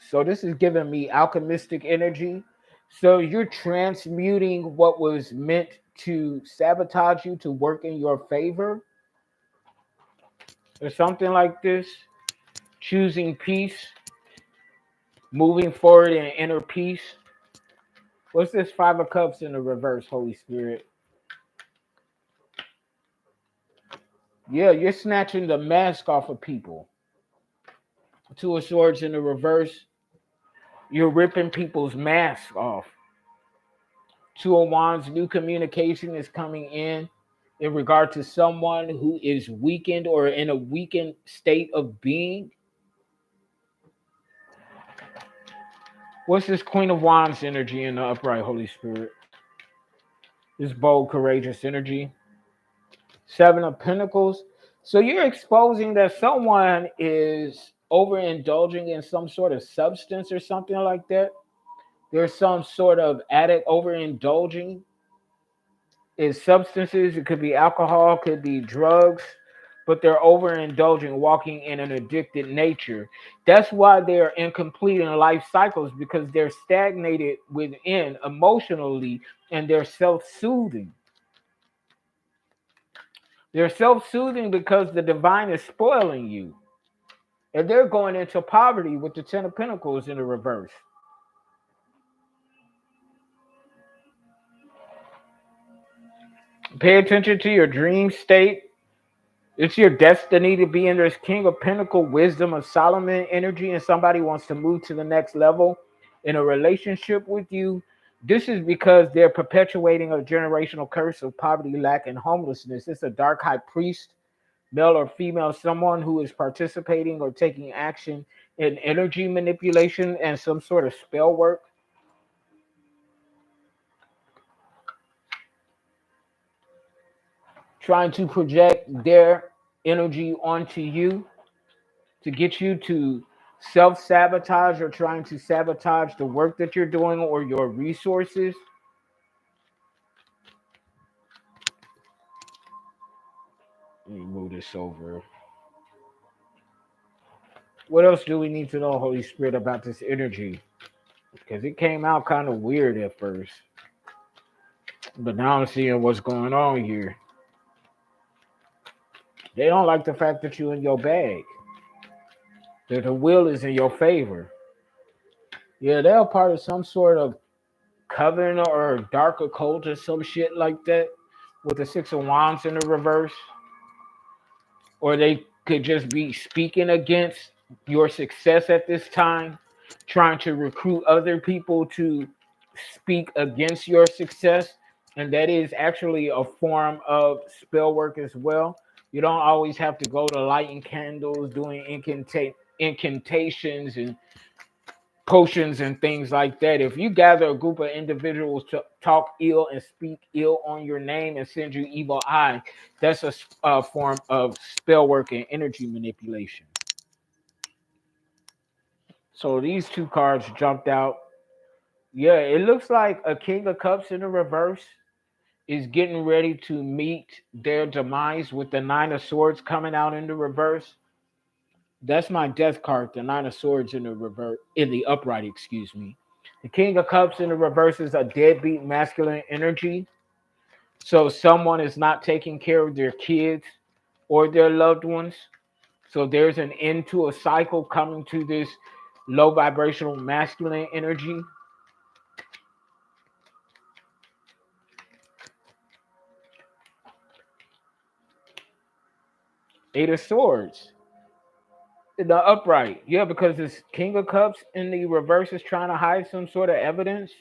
So this is giving me alchemistic energy. So you're transmuting what was meant to sabotage you to work in your favor, or something like this. Choosing peace, moving forward in inner peace. What's this Five of Cups in the reverse, Holy Spirit? Yeah, you're snatching the mask off of people. Two of Swords in the reverse. You're ripping people's masks off. Two of Wands, new communication is coming in regard to someone who is weakened or in a weakened state of being. What's this Queen of Wands energy in the upright, Holy Spirit? This bold, courageous energy. Seven of Pentacles. So you're exposing that someone is overindulging in some sort of substance or something like that. There's some sort of addict overindulging in substances. It could be alcohol, could be drugs, but they're overindulging, walking in an addicted nature. That's why they're incomplete in life cycles, because they're stagnated within emotionally, and they're self-soothing. They're self-soothing because the divine is spoiling you. And they're going into poverty with the Ten of Pentacles in the reverse. Pay attention to your dream state. It's your destiny to be in this King of Pentacle wisdom of Solomon energy, and somebody wants to move to the next level in a relationship with you. This is because they're perpetuating a generational curse of poverty, lack, and homelessness. It's a dark high priest, male or female, someone who is participating or taking action in energy manipulation and some sort of spell work. Trying to project their energy onto you to get you to self-sabotage, or trying to sabotage the work that you're doing or your resources. Let me move this over. What else do we need to know, Holy Spirit, about this energy? Because it came out kind of weird at first, but now I'm seeing what's going on here. They don't like the fact that you're in your bag, that the will is in your favor. Yeah, they're part of some sort of coven or dark occult or some shit like that, with the Six of Wands in the reverse. Or they could just be speaking against your success at this time, trying to recruit other people to speak against your success. And that is actually a form of spell work as well. You don't always have to go to lighting candles, doing incantations and potions and things like that. If you gather a group of individuals to talk ill and speak ill on your name and send you evil eye, that's a form of spell work and energy manipulation. So these two cards jumped out. Yeah, it looks like a King of Cups in the reverse is getting ready to meet their demise with the Nine of Swords coming out in the reverse. That's my death card, the Nine of Swords in the reverse, in the upright, excuse me. The King of Cups in the reverse is a deadbeat masculine energy. So someone is not taking care of their kids or their loved ones. So there's an end to a cycle coming to this low vibrational masculine energy. Eight of Swords in the upright. Yeah, because this King of Cups in the reverse is trying to hide some sort of evidence.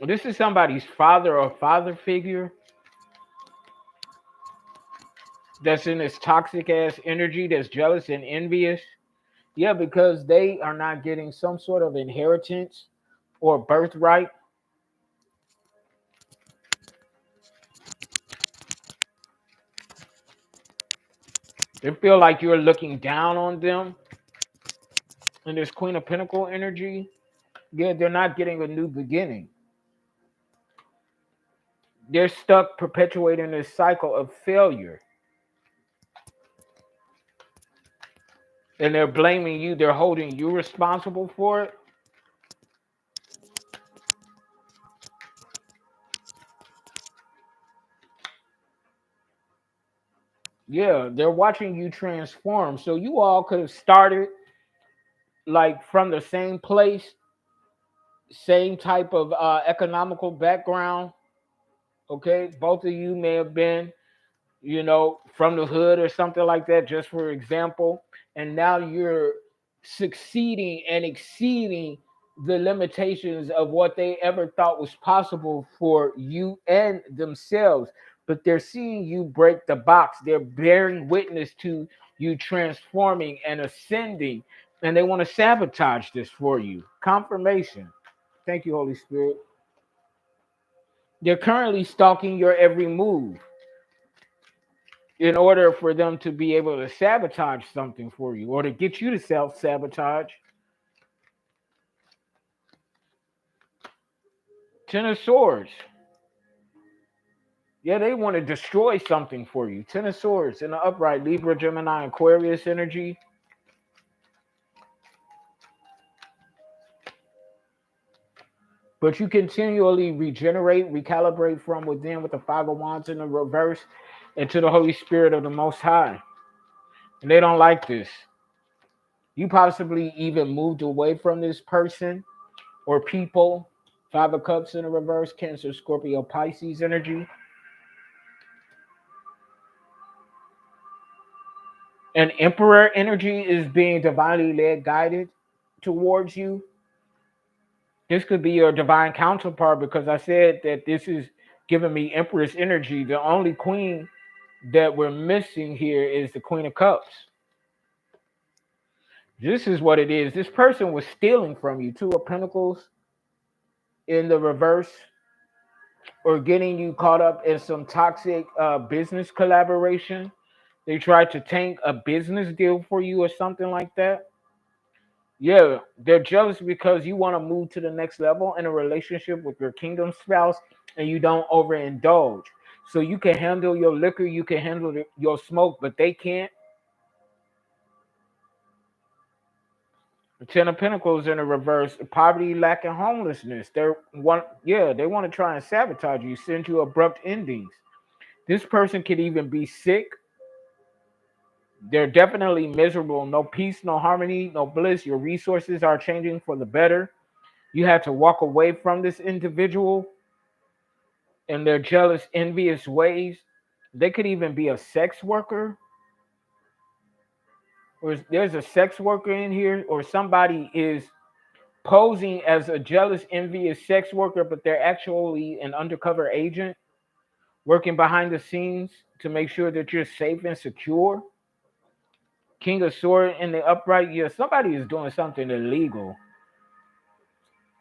This is somebody's father or father figure that's in this toxic ass energy, that's jealous and envious. Yeah, because they are not getting some sort of inheritance or birthright. They feel like you're looking down on them. And this Queen of Pentacle energy, yeah, they're not getting a new beginning. They're stuck perpetuating this cycle of failure. And they're blaming you. They're holding you responsible for it. Yeah, they're watching you transform. So you all could have started like from the same place, same type of economical background. Okay, both of you may have been, from the hood or something like that, just for example. And now you're succeeding and exceeding the limitations of what they ever thought was possible for you and themselves. But they're seeing you break the box. They're bearing witness to you transforming and ascending, and they want to sabotage this for you. Confirmation. Thank you, Holy Spirit. They're currently stalking your every move in order for them to be able to sabotage something for you or to get you to self-sabotage. Ten of Swords. Yeah, they want to destroy something for you. Ten of Swords in the upright, Libra, Gemini, Aquarius energy. But you continually regenerate, recalibrate from within with the Five of Wands in the reverse into the Holy Spirit of the Most High. And they don't like this. You possibly even moved away from this person or people. Five of Cups in the reverse, Cancer, Scorpio, Pisces energy. And Emperor energy is being divinely led, guided towards you. This could be your divine counterpart because I said that this is giving me Empress energy. The only queen that we're missing here is the Queen of Cups. This is what it is. This person was stealing from you. Two of Pentacles in the reverse, or getting you caught up in some toxic business collaboration. They tried to tank a business deal for you or something like that. Yeah, they're jealous because you want to move to the next level in a relationship with your kingdom spouse and you don't overindulge. So you can handle your liquor, you can handle your smoke, but they can't. The Ten of Pentacles in a reverse, poverty, lack, and homelessness. They want to try and sabotage you, send you abrupt endings. This person could even be sick. They're definitely miserable. No peace, no harmony, no bliss. Your resources are changing for the better. You have to walk away from this individual and their jealous, envious ways. They could even be a sex worker. Or there's a sex worker in here, or somebody is posing as a jealous, envious sex worker, but they're actually an undercover agent working behind the scenes to make sure that you're safe and secure. King of Sword in the upright. Yeah, somebody is doing something illegal.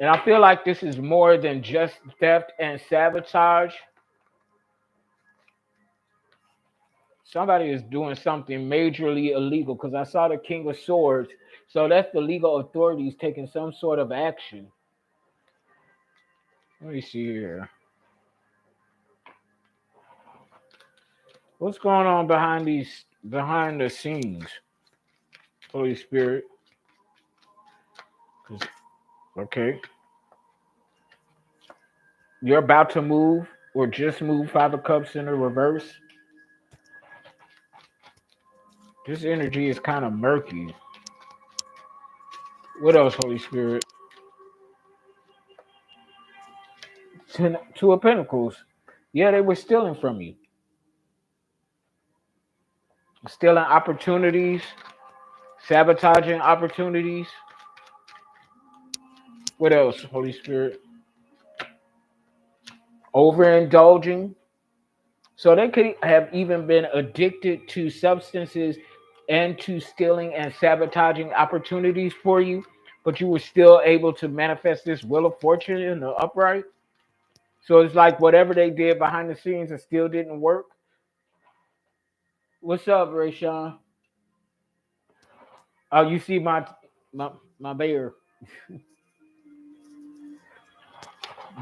And I feel like this is more than just theft and sabotage. Somebody is doing something majorly illegal because I saw the King of Swords. So that's the legal authorities taking some sort of action. Let me see here. What's going on behind the scenes, Holy Spirit? Okay. You're about to move or just move Five of Cups in the reverse. This energy is kind of murky. What else, Holy Spirit? Two of Pentacles. Yeah, they were stealing from you. Stealing opportunities, sabotaging opportunities. What else, Holy Spirit? Overindulging. So they could have even been addicted to substances and to stealing and sabotaging opportunities for you, but you were still able to manifest this wheel of fortune in the upright. So it's like whatever they did behind the scenes, it still didn't work. What's up, Rayshawn? Oh, you see my bear.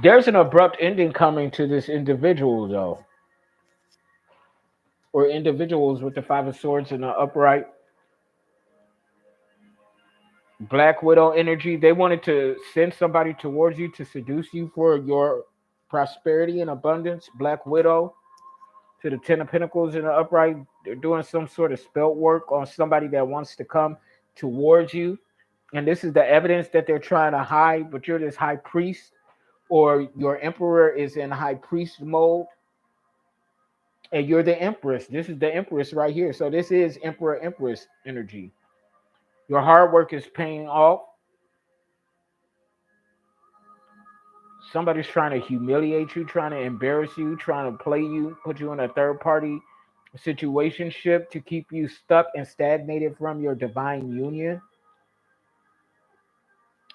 There's an abrupt ending coming to this individual, though, or individuals with the Five of Swords in the upright. Black Widow energy. They wanted to send somebody towards you to seduce you for your prosperity and abundance. Black Widow to the Ten of Pentacles in the upright. They're doing some sort of spell work on somebody that wants to come towards you. And this is the evidence that they're trying to hide, but you're this high priest, or your emperor is in high priest mode, and you're the empress. This is the empress right here. So this is emperor empress energy. Your hard work is paying off. Somebody's trying to humiliate you, trying to embarrass you, trying to play you, put you in a third party situationship to keep you stuck and stagnated from your divine union.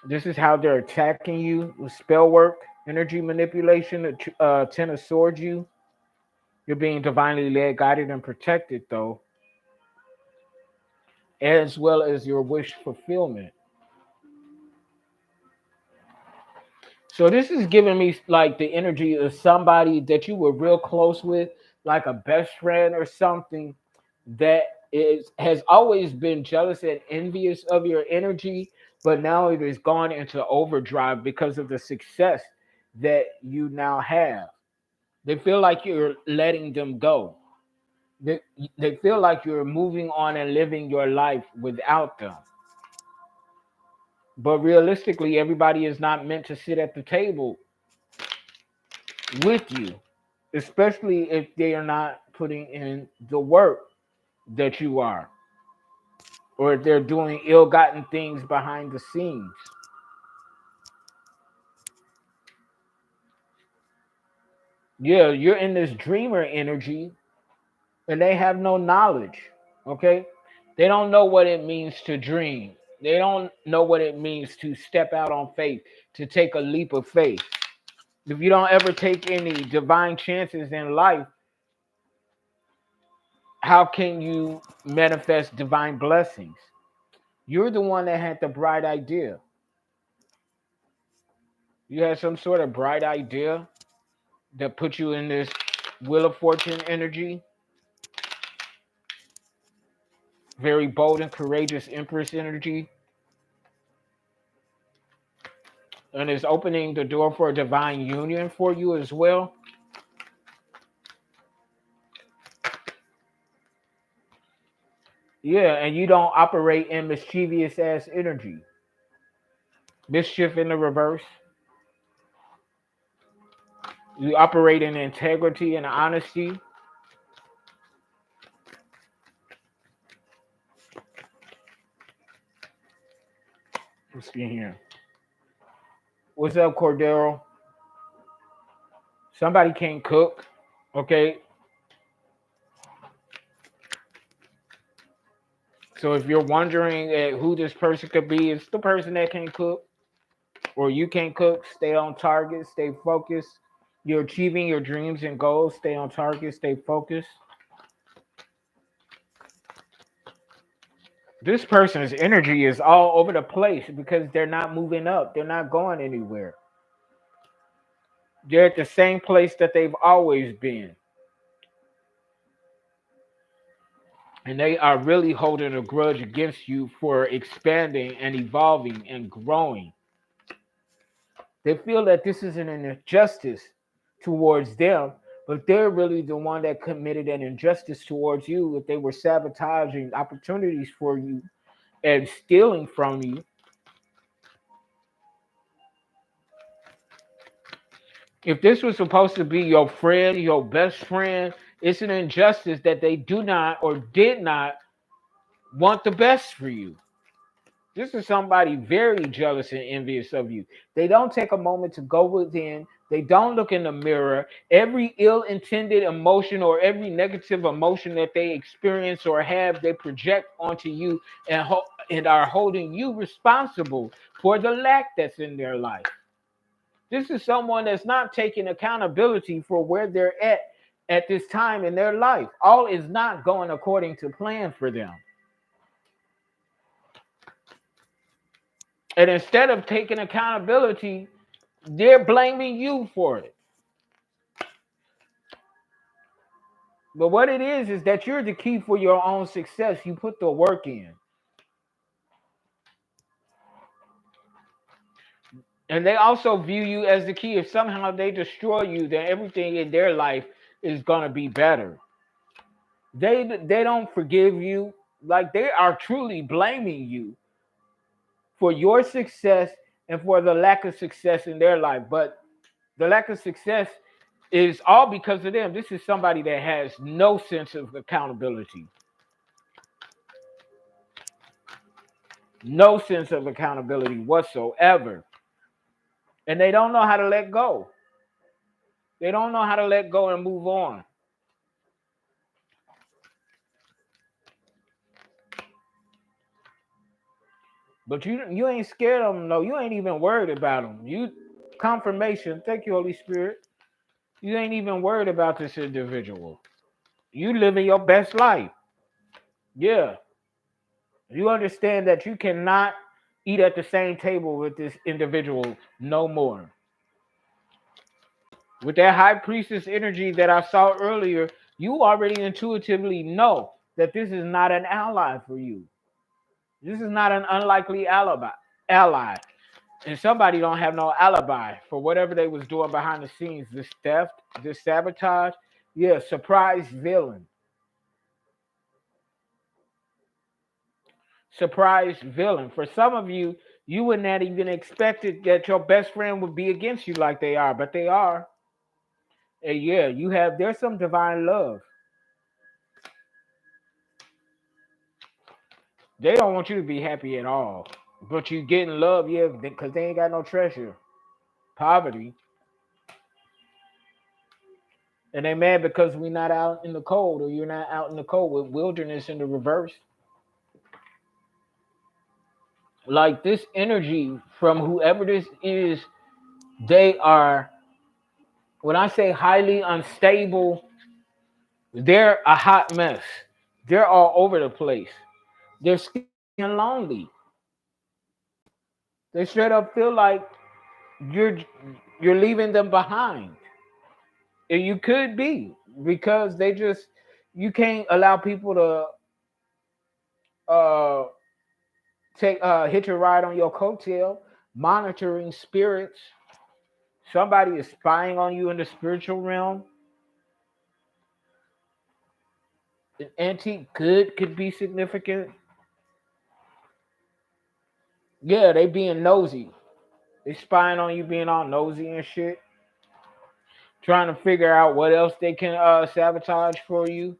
This is how they're attacking you with spell work, energy manipulation, Ten of Swords you. You're being divinely led, guided, and protected, though, as well as your wish fulfillment. So this is giving me like the energy of somebody that you were real close with, like a best friend or something, that has always been jealous and envious of your energy, but now it has gone into overdrive because of the success that you now have. They feel like you're letting them go. They, they feel like you're moving on and living your life without them. But realistically, everybody is not meant to sit at the table with you, especially if they are not putting in the work that you are, or if they're doing ill-gotten things behind the scenes. Yeah, you're in this dreamer energy, and they have no knowledge. Okay, they don't know what it means to dream. They don't know what it means to step out on faith, to take a leap of faith. If you don't ever take any divine chances in life, how can you manifest divine blessings? You're the one that had the bright idea. You had some sort of bright idea that put you in this Wheel of Fortune energy. Very bold and courageous Empress energy. And it's opening the door for a divine union for you as well. Yeah, and you don't operate in mischievous ass energy. Mischief in the reverse. You operate in integrity and honesty. Let's see here. What's up, Cordero? Somebody can't cook, okay? So if you're wondering who this person could be, it's the person that can't cook, or you can't cook. Stay on target, stay focused. You're achieving your dreams and goals. Stay on target, stay focused. This person's energy is all over the place because they're not moving up. They're not going anywhere. They're at the same place that they've always been. And they are really holding a grudge against you for expanding and evolving and growing. They feel that this is an injustice towards them, but they're really the one that committed an injustice towards you if they were sabotaging opportunities for you and stealing from you. If this was supposed to be your friend, your best friend, it's an injustice that they do not or did not want the best for you. This is somebody very jealous and envious of you. They don't take a moment to go within They don't look in the mirror. Every ill-intended emotion or every negative emotion that they experience or have, they project onto you and are holding you responsible for the lack that's in their life. This is someone that's not taking accountability for where they're at this time in their life. All is not going according to plan for them. And instead of taking accountability, they're blaming you for it. But what it is that you're the key for your own success. You put the work in. And they also view you as the key. If somehow they destroy you, then everything in their life is going to be better. They don't forgive you. Like, they are truly blaming you for your success and for the lack of success in their life. But the lack of success is all because of them. This is somebody that has no sense of accountability. No sense of accountability whatsoever. And they don't know how to let go. They don't know how to let go and move on. But you ain't scared of them, no. You ain't even worried about them. You confirmation. Thank you, Holy Spirit. You ain't even worried about this individual. You living your best life. Yeah. You understand that you cannot eat at the same table with this individual no more. With that high priestess energy that I saw earlier, you already intuitively know that this is not an ally for you. This is not an unlikely ally. And somebody don't have no alibi for whatever they was doing behind the scenes. This theft, this sabotage. Yeah, surprise villain. Surprise villain. For some of you, you would not even expected that your best friend would be against you like they are, but they are. And yeah, there's some divine love. They don't want you to be happy at all. But you getting love, yeah, because they ain't got no treasure. Poverty. And they mad because we not out in the cold, or you're not out in the cold with wilderness in the reverse. Like, this energy from whoever this is, they are, when I say highly unstable, they're a hot mess. They're all over the place. They're scared and lonely. They straight up feel like you're leaving them behind. And you could be, because you can't allow people to hitch a ride on your coattail, monitoring spirits. Somebody is spying on you in the spiritual realm. An antique good could be significant. Yeah, they being nosy. They spying on you, being all nosy and shit. Trying to figure out what else they can sabotage for you.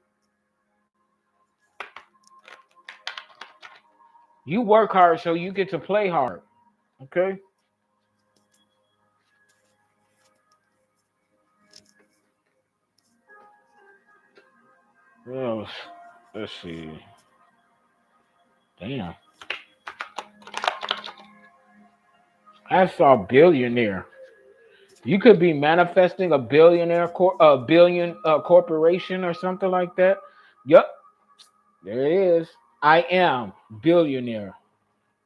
You work hard, so you get to play hard. Okay? What else? Let's see. Damn. I saw billionaire. You could be manifesting a billion corporation or something like that. Yep, there it is. I am billionaire.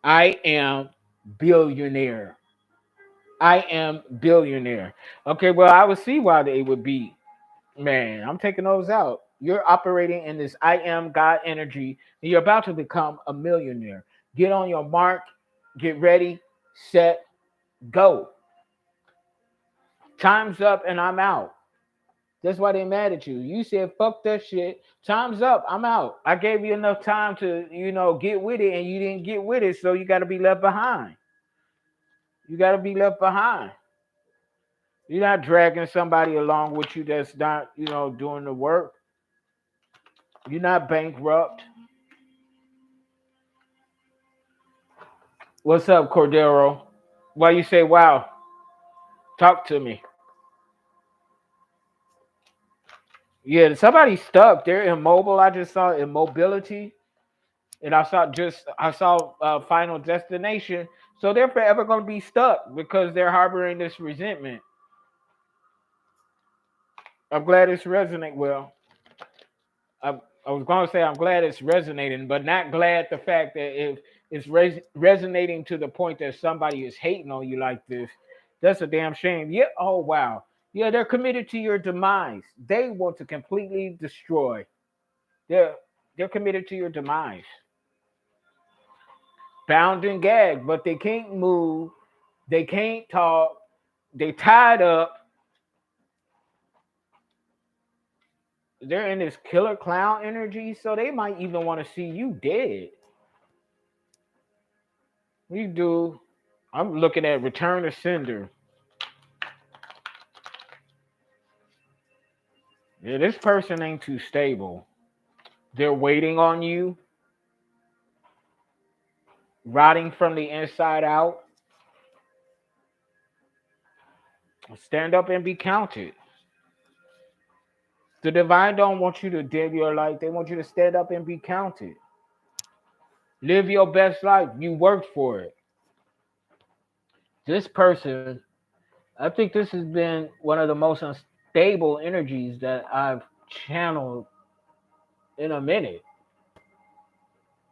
I am billionaire. I am billionaire. Okay, well, I would see why they would be. Man, I'm taking those out. You're operating in this I am God energy, and you're about to become a millionaire. Get on your mark, get ready, set, go. Time's up and I'm out. That's why they mad at you. You said, fuck that shit. Time's up. I'm out. I gave you enough time to, get with it, and you didn't get with it, so you got to be left behind. You got to be left behind. You're not dragging somebody along with you that's not, doing the work. You're not bankrupt. What's up, Cordero? Why you say, wow? Talk to me. Yeah, somebody's stuck. They're immobile. I just saw immobility, and I saw Final Destination. So they're forever going to be stuck because they're harboring this resentment. I'm glad it's resonating. Well, I was going to say I'm glad it's resonating, but not glad the fact that if it's resonating to the point that somebody is hating on you like this, that's a damn shame. Yeah. Oh wow. Yeah, they're committed to your demise. They want to completely destroy. They're they're committed to your demise. Bound and gagged, but they can't move. They can't talk. They tied up. They're in this killer clown energy, so they might even want to see you dead. You do. I'm looking at Return to Sender. Yeah, this person ain't too stable. They're waiting on you, rotting from the inside out. Stand up and be counted. The divine don't want you to dim your light. They want you to stand up and be counted. Live your best life. You worked for it. This person, I think this has been one of the most unstable energies that I've channeled in a minute.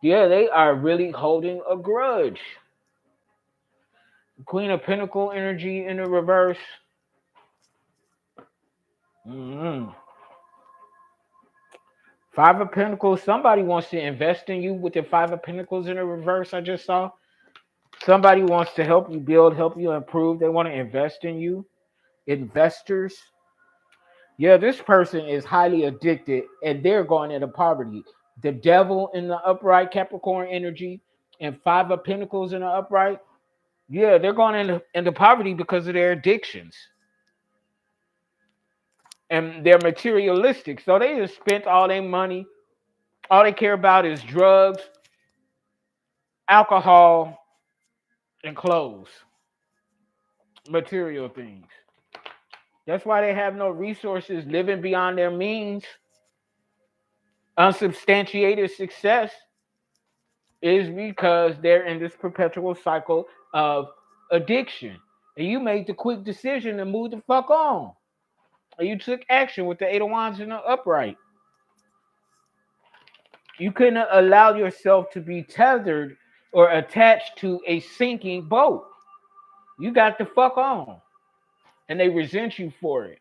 Yeah, they are really holding a grudge. Queen of Pentacle energy in the reverse. Mm-hmm. Five of Pentacles. Somebody wants to invest in you with the Five of Pentacles in the reverse. I just saw. Somebody wants to help you build, help you improve. They want to invest in you. Investors. Yeah, this person is highly addicted and they're going into poverty. The devil in the upright, Capricorn energy, and Five of Pentacles in the upright. Yeah, they're going into poverty because of their addictions. And they're materialistic. So they just spent all their money. All they care about is drugs, alcohol, and clothes. Material things. That's why they have no resources, living beyond their means. Unsubstantiated success is because they're in this perpetual cycle of addiction. And you made the quick decision to move the fuck on. And you took action with the Eight of Wands in the upright. You couldn't allow yourself to be tethered or attached to a sinking boat. You got the fuck on. And they resent you for it.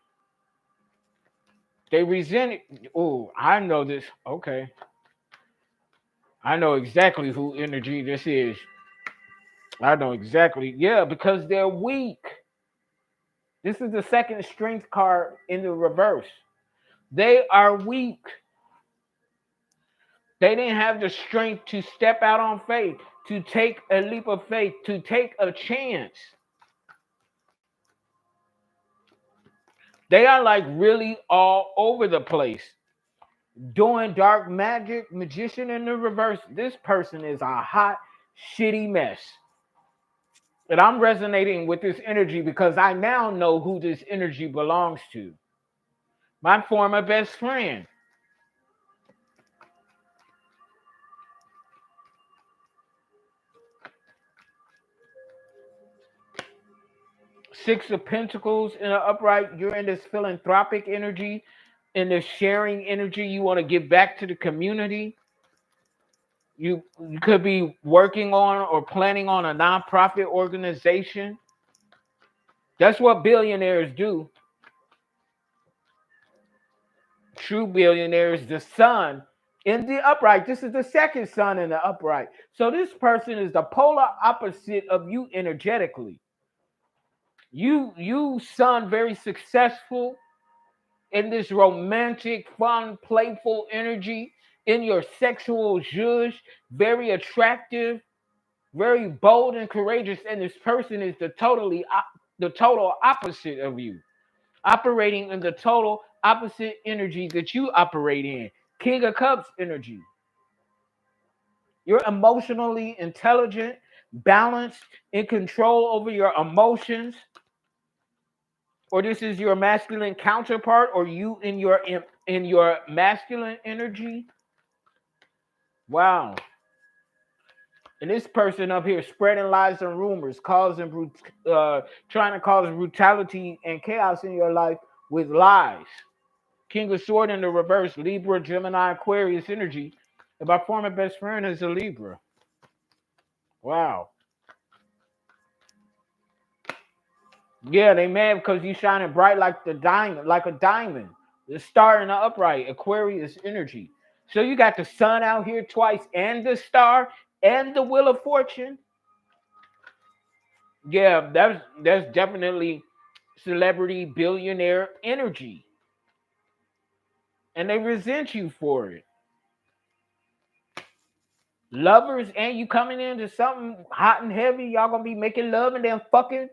They resent it. Oh, I know this. Okay. I know exactly who energy this is. I know exactly. Yeah, because they're weak. This is the second strength card in the reverse. They are weak. They didn't have the strength to step out on faith, to take a leap of faith, to take a chance. They are like really all over the place. Doing dark magic, magician in the reverse. This person is a hot, shitty mess. And I'm resonating with this energy because I now know who this energy belongs to. My former best friend. Six of Pentacles in an upright. You're in this philanthropic energy, in this sharing energy. You want to give back to the community. You could be working on or planning on a nonprofit organization. That's what billionaires do. True billionaires, the sun in the upright. This is the second sun in the upright. So this person is the polar opposite of you energetically. You sun very successful in this romantic, fun, playful energy, in your sexual zhuzh, very attractive, very bold and courageous. And this person is the total opposite of you, operating in the total opposite energy that you operate in. King of Cups energy. You're emotionally intelligent, balanced, in control over your emotions. Or this is your masculine counterpart, or you in your in your masculine energy. Wow. And this person up here spreading lies and rumors, trying to cause brutality and chaos in your life with lies. King of Sword in the reverse, Libra, Gemini, Aquarius energy. And my former best friend is a Libra. Wow. Yeah, they mad because you shining bright like the diamond, like a diamond. The star in the upright, Aquarius energy. So you got the sun out here twice, and the star, and the wheel of fortune. Yeah, that's definitely celebrity billionaire energy. And they resent you for it. Lovers, and you coming into something hot and heavy, y'all gonna be making love and then fucking.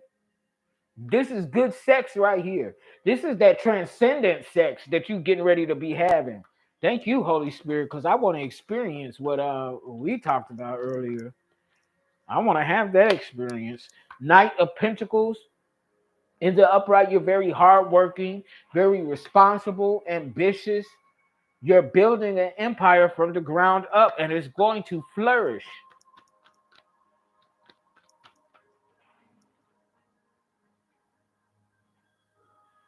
This is good sex right here. This is that transcendent sex that you getting ready to be having. Thank you, Holy Spirit, because I want to experience what we talked about earlier. I want to have that experience. Knight of Pentacles. In the upright, you're very hardworking, very responsible, ambitious. You're building an empire from the ground up, and it's going to flourish.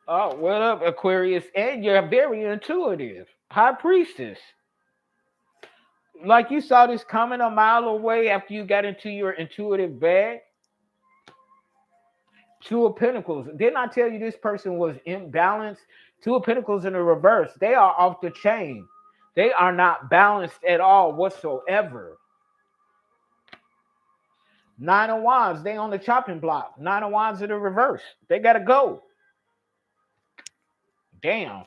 Oh, what up, Aquarius? And you're very intuitive. High Priestess. Like you saw this coming a mile away after you got into your intuitive bag. Two of Pentacles. Didn't I tell you this person was imbalanced? Two of Pentacles in the reverse. They are off the chain. They are not balanced at all whatsoever. Nine of Wands. They on the chopping block. Nine of Wands in the reverse. They got to go. Damn.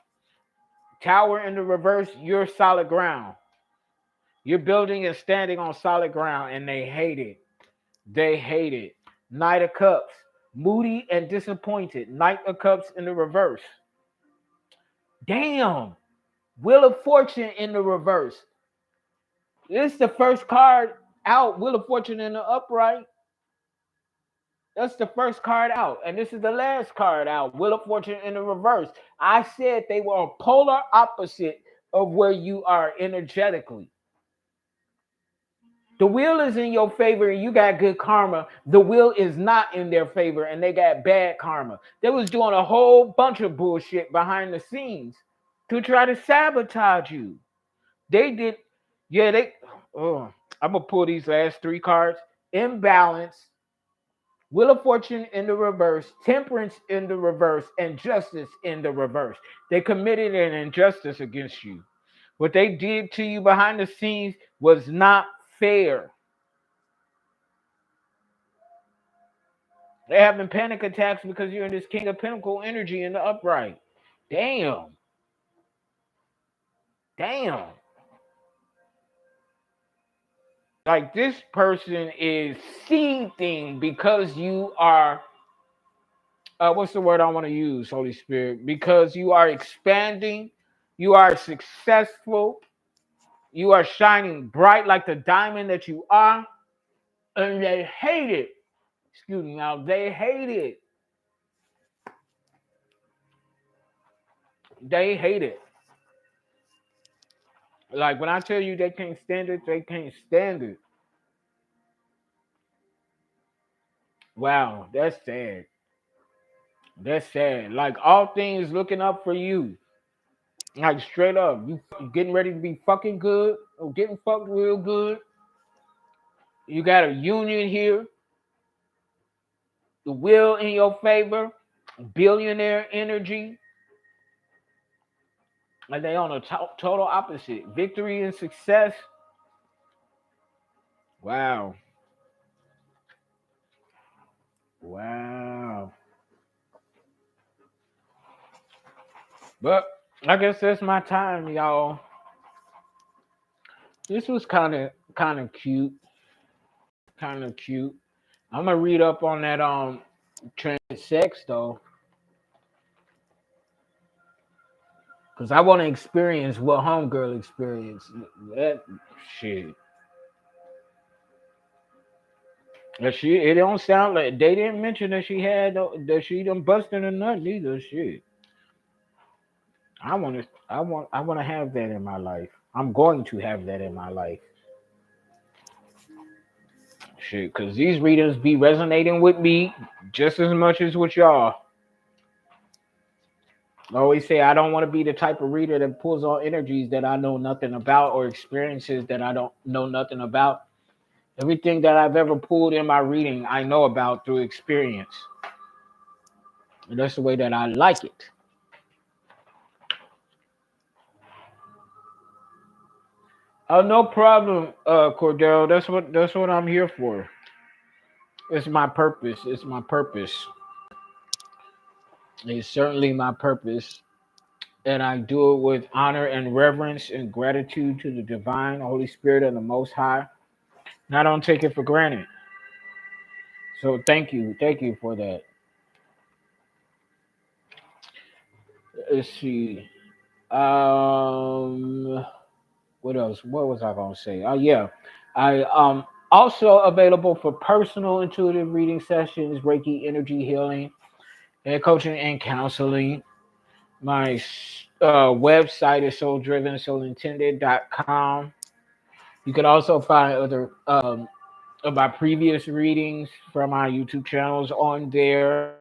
Tower in the reverse. You're solid ground. You're building and standing on solid ground, and they hate it. They hate it. Knight of Cups. Moody and disappointed. Knight of Cups in the reverse. Damn. Wheel of Fortune in the reverse. This is the first card out. Wheel of Fortune in the upright. That's the first card out. And this is the last card out. Wheel of Fortune in the reverse. I said they were a polar opposite of where you are energetically. The wheel is in your favor and you got good karma. The wheel is not in their favor and they got bad karma. They was doing a whole bunch of bullshit behind the scenes to try to sabotage you. They did, yeah, I'm going to pull these last three cards. Imbalance, Wheel of Fortune in the reverse, Temperance in the reverse, and Justice in the reverse. They committed an injustice against you. What they did to you behind the scenes was not fair. They're having panic attacks because you're in this King of Pentacle energy in the upright. Damn. Damn. Like this person is seething because you are, what's the word I want to use, Holy Spirit? Because you are expanding, you are successful, you are shining bright like the diamond that you are, and they hate it. Excuse me now, they hate it. They hate it. Like when I tell you they can't stand it, they can't stand it. Wow, that's sad. That's sad. Like all things looking up for you. Like straight up, you getting ready to be fucking good or getting fucked real good. You got a union here. The will in your favor. Billionaire energy. And they on a total opposite. Victory and success. Wow. Wow. But I guess that's my time, y'all. This was kind of cute. Kind of cute. I'm gonna read up on that trans sex though. Cause I want to experience what homegirl experienced. That shit. It don't sound like they didn't mention that she had that she done busted a nut either. Shit. I want to have that in my life. I'm going to have that in my life. Shit, because these readers be resonating with me just as much as with y'all. I always say I don't want to be the type of reader that pulls on energies that I know nothing about or experiences that I don't know nothing about. Everything that I've ever pulled in my reading, I know about through experience. And that's the way that I like it. Oh, no problem, Cordell. That's what I'm here for. It's my purpose. It's my purpose. It's certainly my purpose. And I do it with honor and reverence and gratitude to the divine Holy Spirit of the Most High. And I don't take it for granted. So thank you. Thank you for that. Let's see. Um what else? What was I gonna say? Oh yeah. I also available for personal intuitive reading sessions, Reiki energy healing, and coaching and counseling. My website is souldriven, You can also find other of my previous readings from my YouTube channels on there.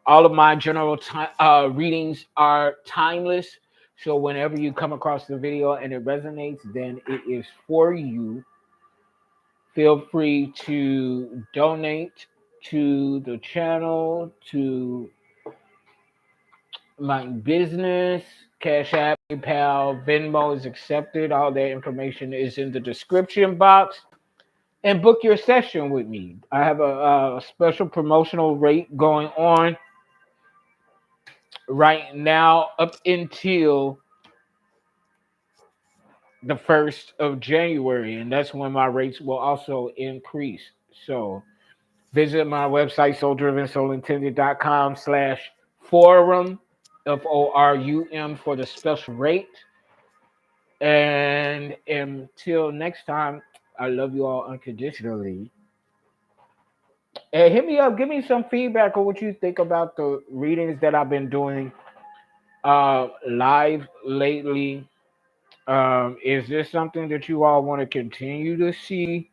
All of my general readings are timeless. So whenever you come across the video and it resonates, then it is for you. Feel free to donate to the channel, to my business, Cash App, PayPal, Venmo is accepted. All that information is in the description box. And book your session with me. I have a special promotional rate going on right now up until the 1st of January, and that's when my rates will also increase. So visit my website, souldrivensoulintented.com/forum, FORUM, for the special rate. And until next time, I love you all unconditionally. And hit me up, give me some feedback on what you think about the readings that I've been doing live lately. Is this something that you all want to continue to see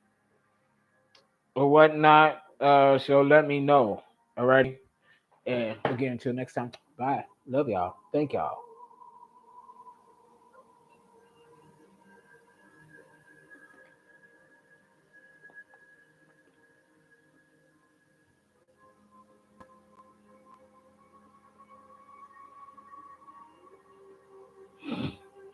or whatnot? So let me know. Alrighty. And again, until next time. Bye. Love y'all. Thank y'all.